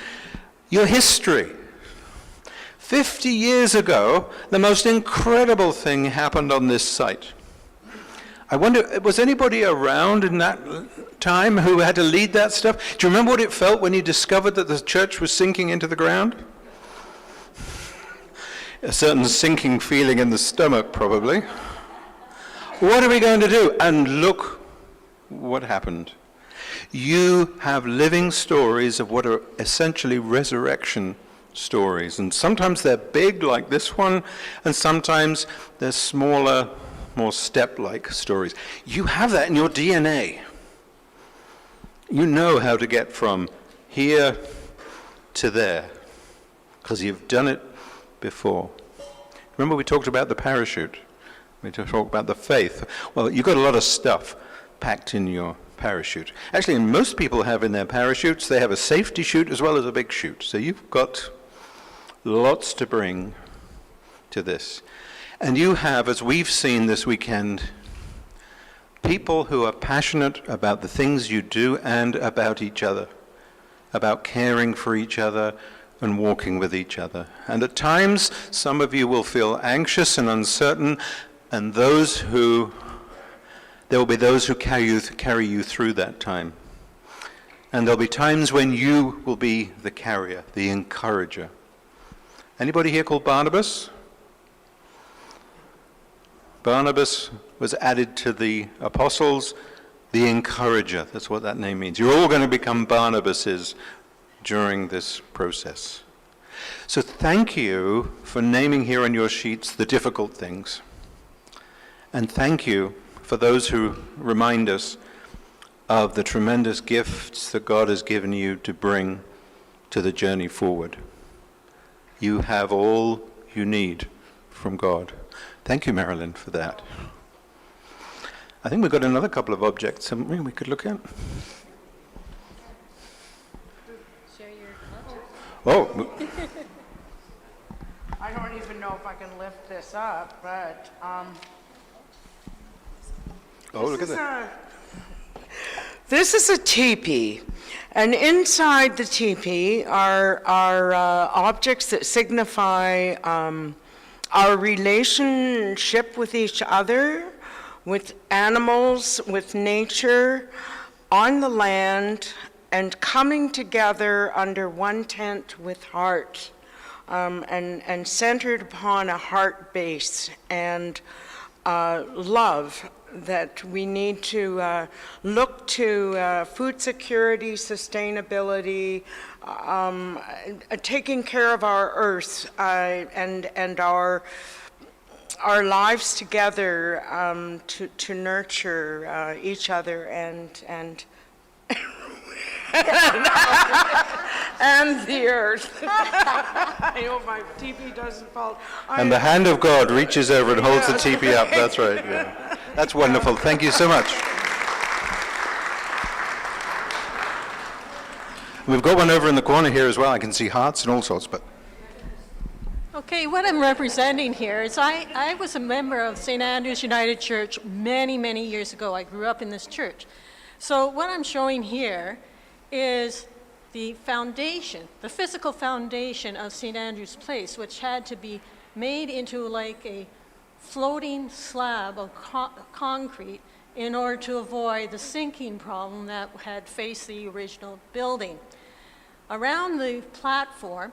Your history. 50 years ago, the most incredible thing happened on this site. I wonder, was anybody around in that time who had to lead that stuff? Do you remember what it felt when you discovered that the church was sinking into the ground? A certain sinking feeling in the stomach, probably. What are we going to do? And look what happened. You have living stories of what are essentially resurrection stories. And sometimes they're big, like this one, and sometimes they're smaller, more step-like stories. You have that in your DNA. You know how to get from here to there, because you've done it before. Remember we talked about the parachute? We talked about the faith. Well, you've got a lot of stuff packed in your parachute. Actually, most people have in their parachutes, they have a safety chute as well as a big chute. So you've got lots to bring to this. And you have, as we've seen this weekend, people who are passionate about the things you do and about each other, about caring for each other and walking with each other. And at times, some of you will feel anxious and uncertain, and there will be those who carry you through that time. And there'll be times when you will be the carrier, the encourager. Anybody here called Barnabas? Barnabas was added to the apostles, the encourager. That's what that name means. You're all going to become Barnabases during this process. So thank you for naming here on your sheets the difficult things. And thank you for those who remind us of the tremendous gifts that God has given you to bring to the journey forward. You have all you need from God. Thank you, Marilyn, for that. I think we've got another couple of objects, haven't we could look at? Share your Oh, I don't even know if I can lift this up, but look at that. this is a teepee, and inside the teepee are objects that signify our relationship with each other, with animals, with nature, on the land, and coming together under one tent with heart, and centered upon a heart base and love, that we need to look to food security, sustainability, taking care of our earth, and our lives together, to nurture each other and and the earth. I hope my teepee doesn't fall. And the hand of God reaches over and holds the teepee up. That's right. Yeah. That's wonderful. Thank you so much. We've got one over in the corner here as well. I can see hearts and all sorts, but Okay, what I'm representing here is I was a member of St. Andrew's United Church many, many years ago. I grew up in this church. So what I'm showing here is the foundation, the physical foundation of St. Andrew's Place, which had to be made into like a floating slab of concrete in order to avoid the sinking problem that had faced the original building. Around the platform,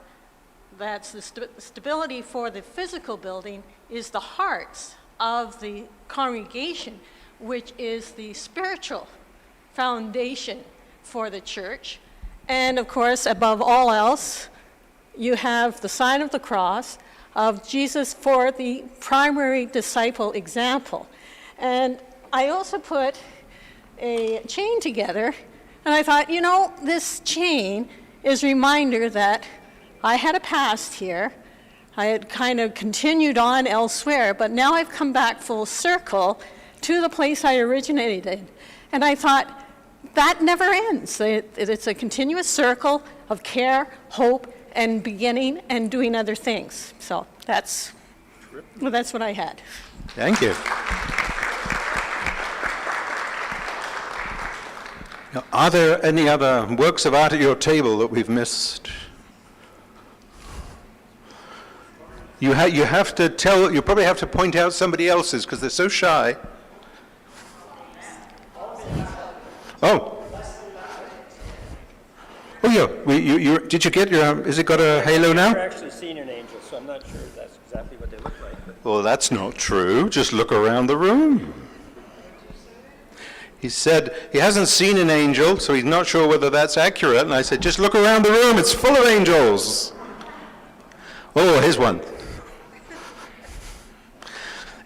that's the stability for the physical building, is the hearts of the congregation, which is the spiritual foundation for the church. And of course, above all else, you have the sign of the cross of Jesus for the primary disciple example. And I also put a chain together, and I thought, you know, this chain is a reminder that I had a past here. I had kind of continued on elsewhere, but now I've come back full circle to the place I originated. And I thought, that never ends. It's a continuous circle of care, hope, and beginning and doing other things. So that's what I had. thank you. Now, are there any other works of art at your table that we've missed? You have to tell, you probably have to point out somebody else's because they're so shy. Oh. Oh yeah, did you get your, has it got a halo now? I've never actually seen an angel, so I'm not sure that's exactly what they look like. But Well, that's not true. Just look around the room. He said he hasn't seen an angel, so he's not sure whether that's accurate. And I said, just look around the room. It's full of angels. Oh, here's one.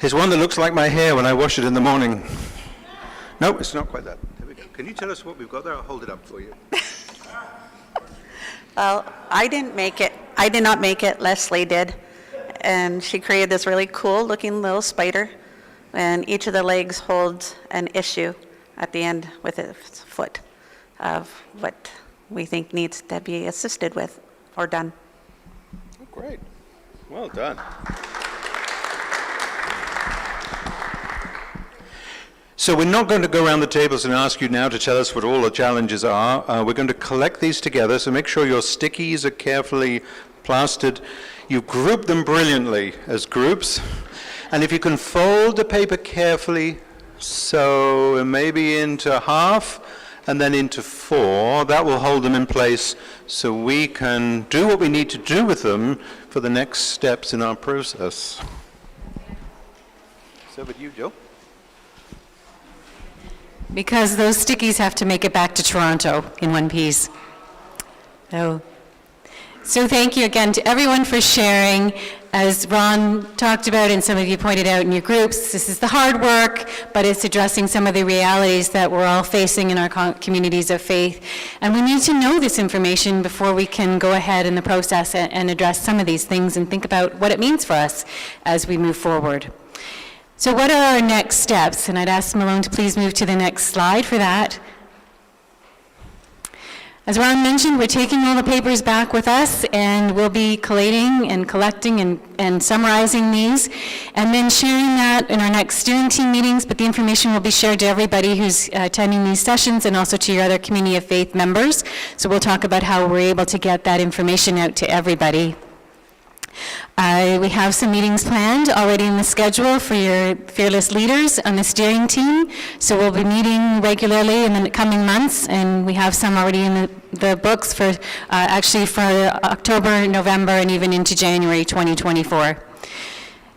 Here's one that looks like my hair when I wash it in the morning. No, it's not quite that. There we go. Can you tell us what we've got there? I'll hold it up for you. Well, I didn't make it. I did not make it. Leslie did. And she created this really cool looking little spider. And each of the legs holds an issue at the end with its foot of what we think needs to be assisted with or done. Oh, great. Well done. So we're not going to go around the tables and ask you now to tell us what all the challenges are. We're going to collect these together, so make sure your stickies are carefully plastered. You've grouped them brilliantly as groups. And if you can fold the paper carefully, so maybe into half and then into four, that will hold them in place so we can do what we need to do with them for the next steps in our process. So with you, Jill. Because those stickies have to make it back to Toronto in one piece. So thank you again to everyone for sharing. As Ron talked about and some of you pointed out in your groups, this is the hard work, but it's addressing some of the realities that we're all facing in our communities of faith. And we need to know this information before we can go ahead in the process and address some of these things and think about what it means for us as we move forward. So what are our next steps? And I'd ask Malone to please move to the next slide for that. As Ron mentioned, we're taking all the papers back with us, and we'll be collating and collecting and summarizing these, and then sharing that in our next steering team meetings, but the information will be shared to everybody who's attending these sessions and also to your other community of faith members. So we'll talk about how we're able to get that information out to everybody. We have some meetings planned already in the schedule for your fearless leaders on the steering team. So we'll be meeting regularly in the coming months, and we have some already in the books for actually for October, November, and even into January 2024.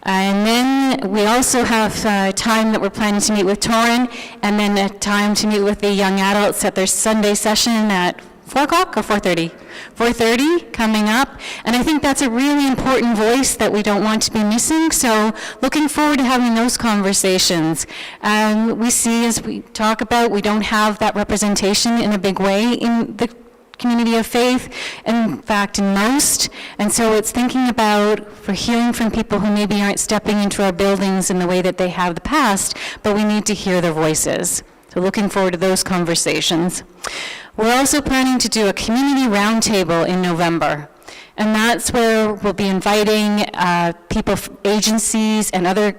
And then we also have time that we're planning to meet with Torin, and then a time to meet with the young adults at their Sunday session at 4 o'clock or 4:30? 4:30 coming up. And I think that's a really important voice that we don't want to be missing. So looking forward to having those conversations. We see, as we talk about, we don't have that representation in a big way in the community of faith, in fact in most, and so it's thinking about, for hearing from people who maybe aren't stepping into our buildings in the way that they have the past, but we need to hear their voices. So looking forward to those conversations. We're also planning to do a community roundtable in November. And that's where we'll be inviting people, agencies, and other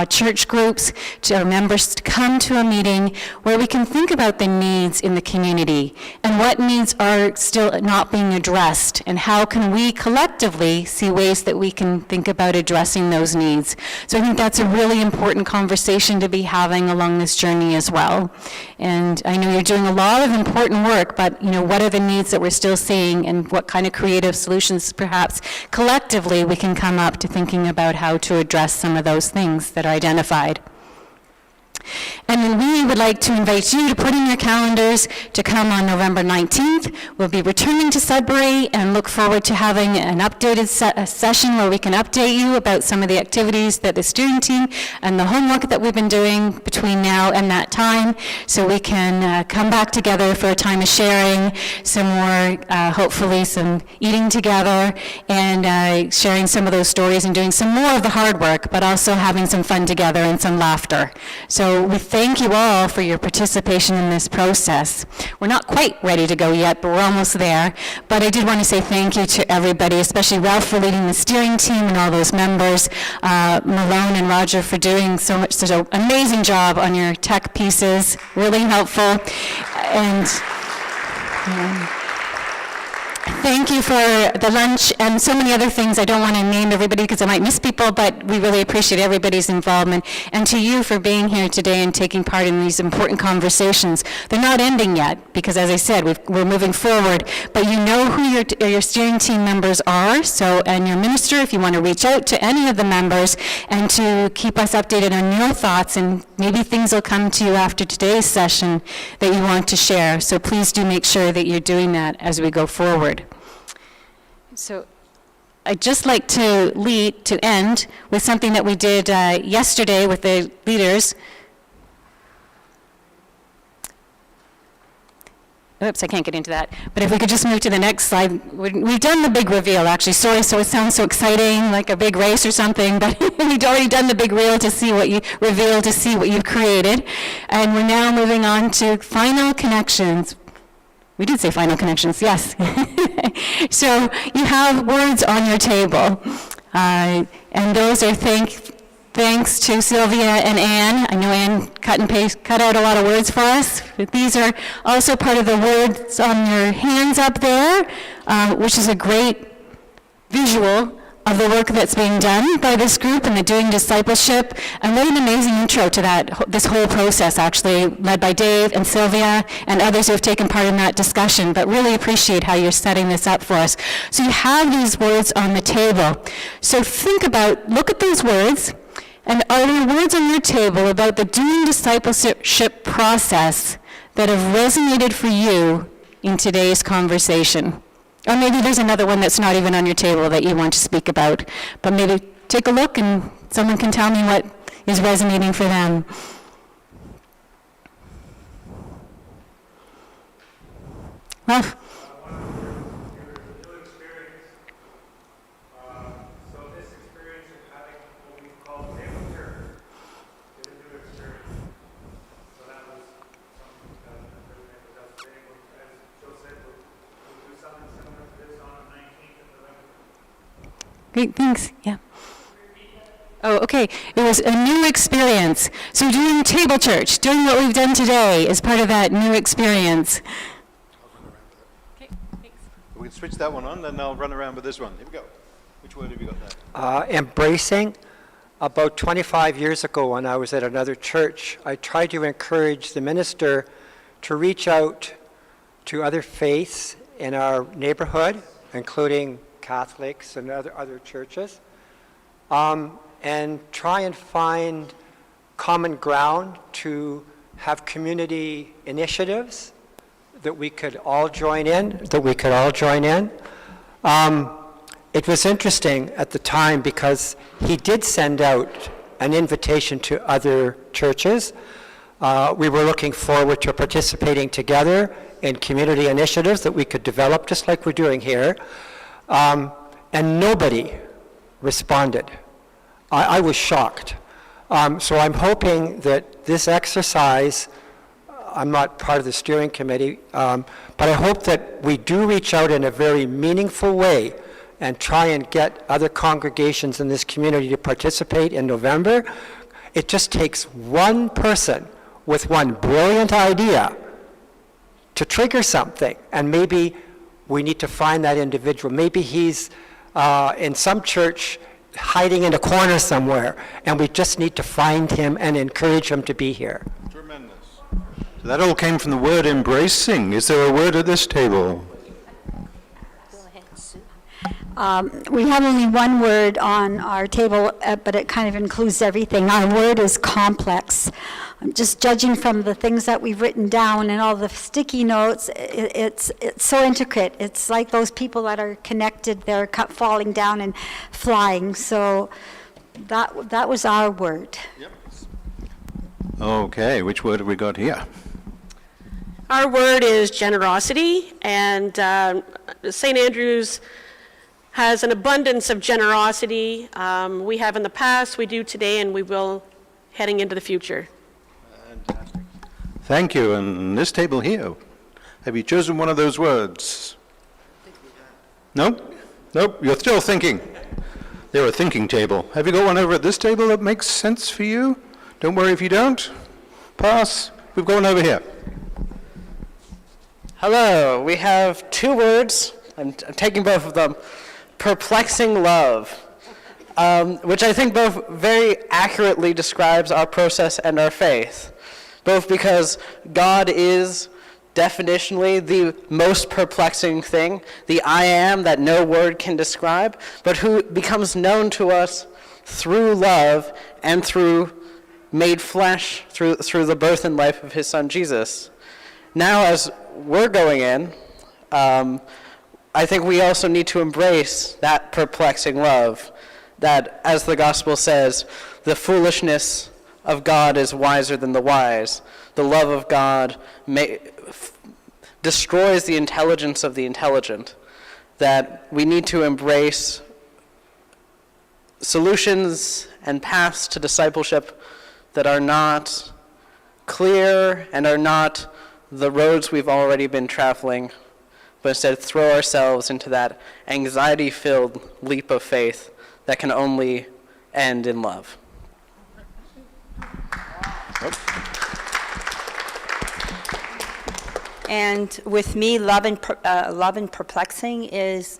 church groups, to our members, to come to a meeting where we can think about the needs in the community and what needs are still not being addressed, and how can we collectively see ways that we can think about addressing those needs. So I think that's a really important conversation to be having along this journey as well. And I know you're doing a lot of important work, but what are the needs that we're still seeing, and what kind of creative solutions perhaps collectively we can come up to thinking about how to address some of those things that are identified. And then we would like to invite you to put in your calendars to come on November 19th. We'll be returning to Sudbury and look forward to having an updated session where we can update you about some of the activities that the steering team and the homework that we've been doing between now and that time, so we can come back together for a time of sharing, some more, hopefully some eating together, and sharing some of those stories and doing some more of the hard work, but also having some fun together and some laughter. So we thank you all for your participation in this process. We're not quite ready to go yet, but we're almost there. But I did want to say thank you to everybody, especially Ralph for leading the steering team and all those members, Malone and Roger for doing such an amazing job on your tech pieces, really helpful. And thank you for the lunch and so many other things. I don't want to name everybody because I might miss people, but we really appreciate everybody's involvement. And to you for being here today and taking part in these important conversations. They're not ending yet because, as I said, we're moving forward. But you know who your steering team members are, and your minister, if you want to reach out to any of the members and to keep us updated on your thoughts, and maybe things will come to you after today's session that you want to share. So please do make sure that you're doing that as we go forward. So I'd just like to end with something that we did yesterday with the leaders. Oops, I can't get into that. But if we could just move to the next slide. We've done the big reveal, actually. Sorry, so it sounds so exciting, like a big race or something, but we've already done the big reveal to see what you've created. And we're now moving on to final connections. We did say final connections, yes. So you have words on your table. And those are thanks to Sylvia and Anne. I know Anne cut out a lot of words for us. But these are also part of the words on your hands up there, which is a great visual of the work that's being done by this group and the Doing Discipleship. And what an amazing intro to this whole process, actually, led by Dave and Sylvia and others who have taken part in that discussion, but really appreciate how you're setting this up for us. So you have these words on the table. So look at those words, and are there words on your table about the Doing Discipleship process that have resonated for you in today's conversation? Or maybe there's another one that's not even on your table that you want to speak about. But maybe take a look and someone can tell me what is resonating for them. Well, so this experience of having what we call table church is a new experience. So that was something that was big. As Joe said, we'll do something similar to this on the 19th of November. Great, thanks. Yeah. Oh, okay. It was a new experience. So doing table church, doing what we've done today is part of that new experience. We can switch that one on, then I'll run around with this one. Here we go. Which word have you got there? Embracing. About 25 years ago, when I was at another church, I tried to encourage the minister to reach out to other faiths in our neighborhood, including Catholics and other churches, and try and find common ground to have community initiatives that we could all join in, It was interesting at the time because he did send out an invitation to other churches. We were looking forward to participating together in community initiatives that we could develop, just like we're doing here. And nobody responded. I was shocked. So I'm hoping that this exercise, I'm not part of the steering committee, but I hope that we do reach out in a very meaningful way and try and get other congregations in this community to participate in November. It just takes one person with one brilliant idea to trigger something, and maybe we need to find that individual. Maybe he's in some church hiding in a corner somewhere, and we just need to find him and encourage him to be here. Tremendous. So that all came from the word embracing. Is there a word at this table? We have only one word on our table, but it kind of includes everything. Our word is complex. Just judging from the things that we've written down and all the sticky notes, it's so intricate. It's like those people that are connected, they're falling down and flying. So that was our word. Yep. Okay, which word have we got here? Our word is generosity, and St. Andrew's has an abundance of generosity. We have in the past, we do today, and we will heading into the future. Fantastic. Thank you. And this table here, have you chosen one of those words? No? Nope, you're still thinking. They're a thinking table. Have you got one over at this table that makes sense for you? Don't worry if you don't. Pass. We've got one over here. Hello, we have two words. I'm taking both of them. Perplexing love, which I think both very accurately describes our process and our faith, both because God is definitionally the most perplexing thing, the I am that no word can describe, but who becomes known to us through love and through made flesh, through the birth and life of his son Jesus. Now, as we're going in, I think we also need to embrace that perplexing love, that, as the gospel says, the foolishness of God is wiser than the wise. The love of God destroys the intelligence of the intelligent, that we need to embrace solutions and paths to discipleship that are not clear and are not the roads we've already been traveling, but instead throw ourselves into that anxiety-filled leap of faith that can only end in love. And with me, love and perplexing is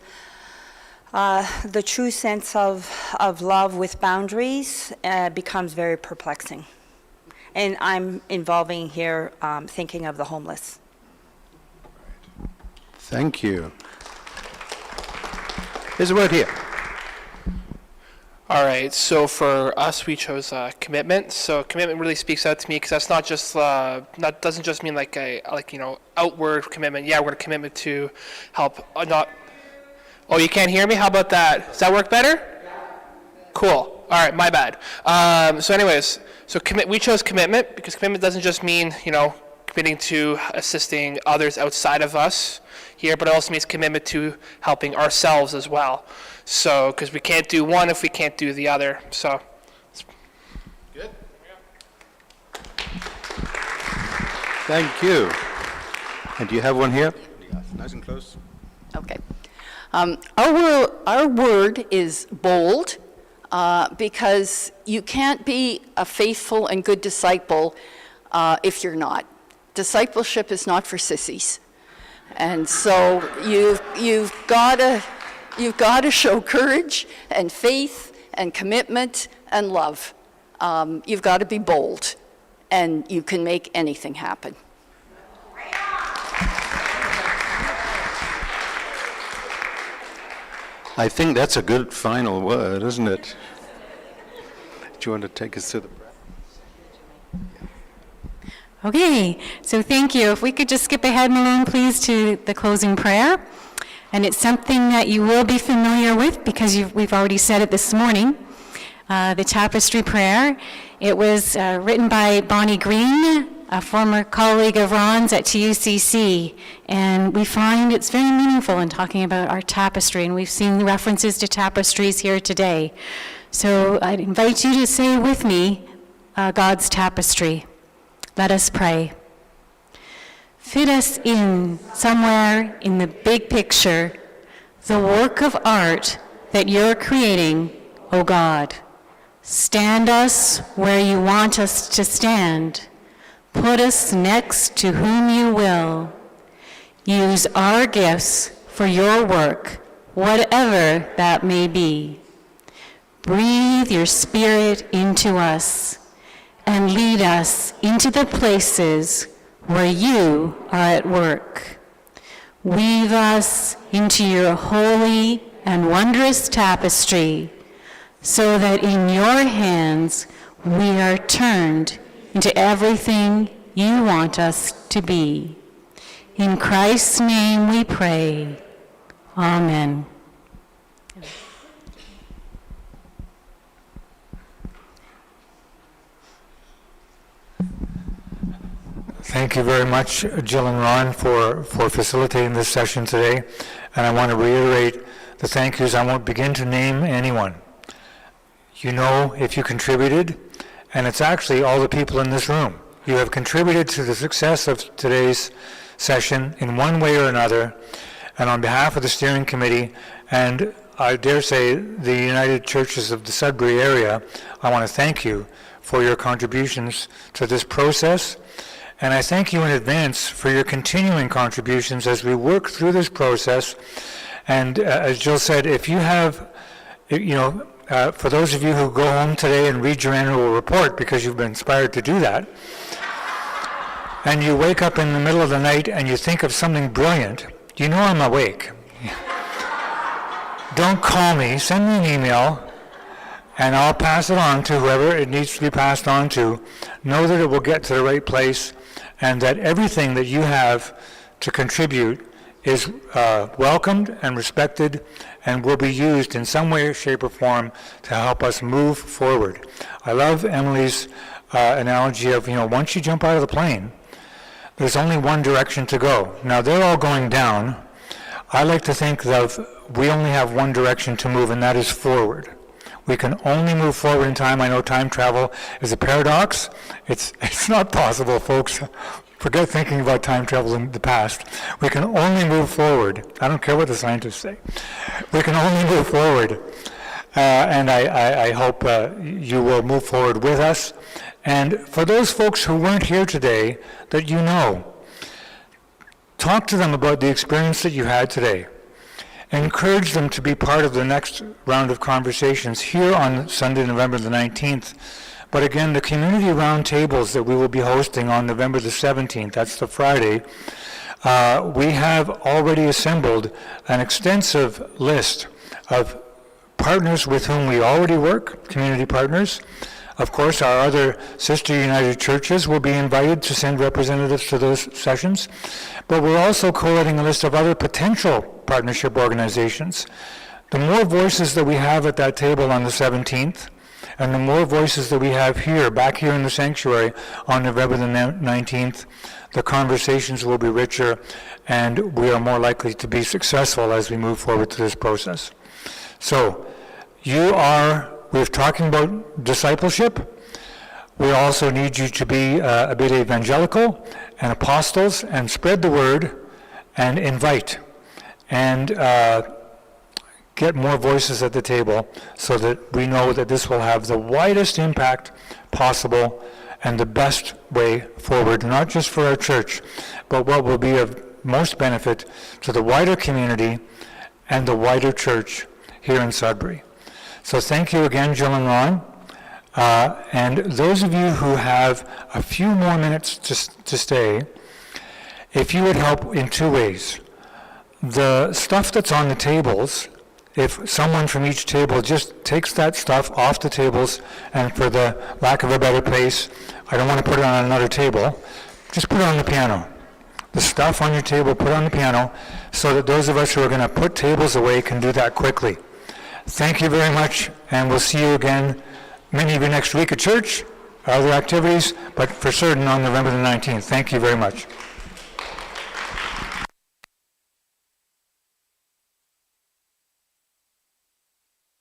the true sense of love with boundaries becomes very perplexing. And I'm involving here thinking of the homeless. Thank you. There's a word here. All right, so for us, we chose commitment. So commitment really speaks out to me because that's not just doesn't just mean like outward commitment. Yeah, we're going to commitment to help. Not. Oh, you can't hear me? How about that? Does that work better? Cool. All right, my bad. So anyways, we chose commitment because commitment doesn't just mean committing to assisting others outside of us here, but it also means commitment to helping ourselves as well. So, because we can't do one if we can't do the other. So, good. Thank you. And do you have one here? Nice and close. Okay. Our word is bold, because you can't be a faithful and good disciple if you're not. Discipleship is not for sissies. And so you've got to You've got to show courage and faith and commitment and love. You've got to be bold, and you can make anything happen. I think that's a good final word, isn't it? Do you want to take us to the prayer? Okay, so thank you. If we could just skip ahead, Malone, please, to the closing prayer. And it's something that you will be familiar with because we've already said it this morning. The tapestry prayer. It was written by Bonnie Green, a former colleague of Ron's at TUCC, and we find it's very meaningful in talking about our tapestry, and we've seen references to tapestries here today. So I'd invite you to say with me, God's tapestry. Let us pray. Fit us in somewhere in the big picture, the work of art that you're creating, O God. Stand us where you want us to stand. Put us next to whom you will. Use our gifts for your work, whatever that may be. Breathe your Spirit into us and lead us into the places where you are at work. Weave us into your holy and wondrous tapestry, so that in your hands we are turned into everything you want us to be. In Christ's name we pray. Amen. Thank you very much, Jill and Ron, for facilitating this session today. And I want to reiterate the thank yous. I won't begin to name anyone. You know if you contributed, and it's actually all the people in this room. You have contributed to the success of today's session in one way or another, and on behalf of the steering committee, and I dare say the United Churches of the Sudbury area, I want to thank you for your contributions to this process, and I thank you in advance for your continuing contributions as we work through this process. And as Jill said, if you have, for those of you who go home today and read your annual report because you've been inspired to do that, and you wake up in the middle of the night and you think of something brilliant, you know I'm awake. Don't call me, send me an email, and I'll pass it on to whoever it needs to be passed on to. Know that it will get to the right place, and that everything that you have to contribute is welcomed and respected and will be used in some way, shape, or form to help us move forward. I love Emily's analogy of, once you jump out of the plane, there's only one direction to go. Now, they're all going down. I like to think of we only have one direction to move, and that is forward. We can only move forward in time. I know time travel is a paradox. It's not possible, folks. Forget thinking about time travel in the past. We can only move forward. I don't care what the scientists say. We can only move forward. And I hope you will move forward with us. And for those folks who weren't here today, that you know, talk to them about the experience that you had today. Encourage them to be part of the next round of conversations here on Sunday, November the 19th. But again, the community roundtables that we will be hosting on November the 17th, that's the Friday, we have already assembled an extensive list of partners with whom we already work, community partners. Of course, our other sister United Churches will be invited to send representatives to those sessions, but we're also collating a list of other potential partnership organizations. The more voices that we have at that table on the 17th, and the more voices that we have here, back here in the sanctuary on November the 19th, the conversations will be richer, and we are more likely to be successful as we move forward to this process. So, we're talking about discipleship. We also need you to be a bit evangelical and apostles and spread the word and invite and get more voices at the table so that we know that this will have the widest impact possible and the best way forward, not just for our church, but what will be of most benefit to the wider community and the wider church here in Sudbury. So thank you again, Jill and Ron. And those of you who have a few more minutes to stay, if you would help in two ways. The stuff that's on the tables, if someone from each table just takes that stuff off the tables, and for the lack of a better place, I don't want to put it on another table, just put it on the piano. The stuff on your table, put it on the piano, so that those of us who are going to put tables away can do that quickly. Thank you very much, and we'll see you again, many of you next week at church, other activities, but for certain on November the 19th. Thank you very much.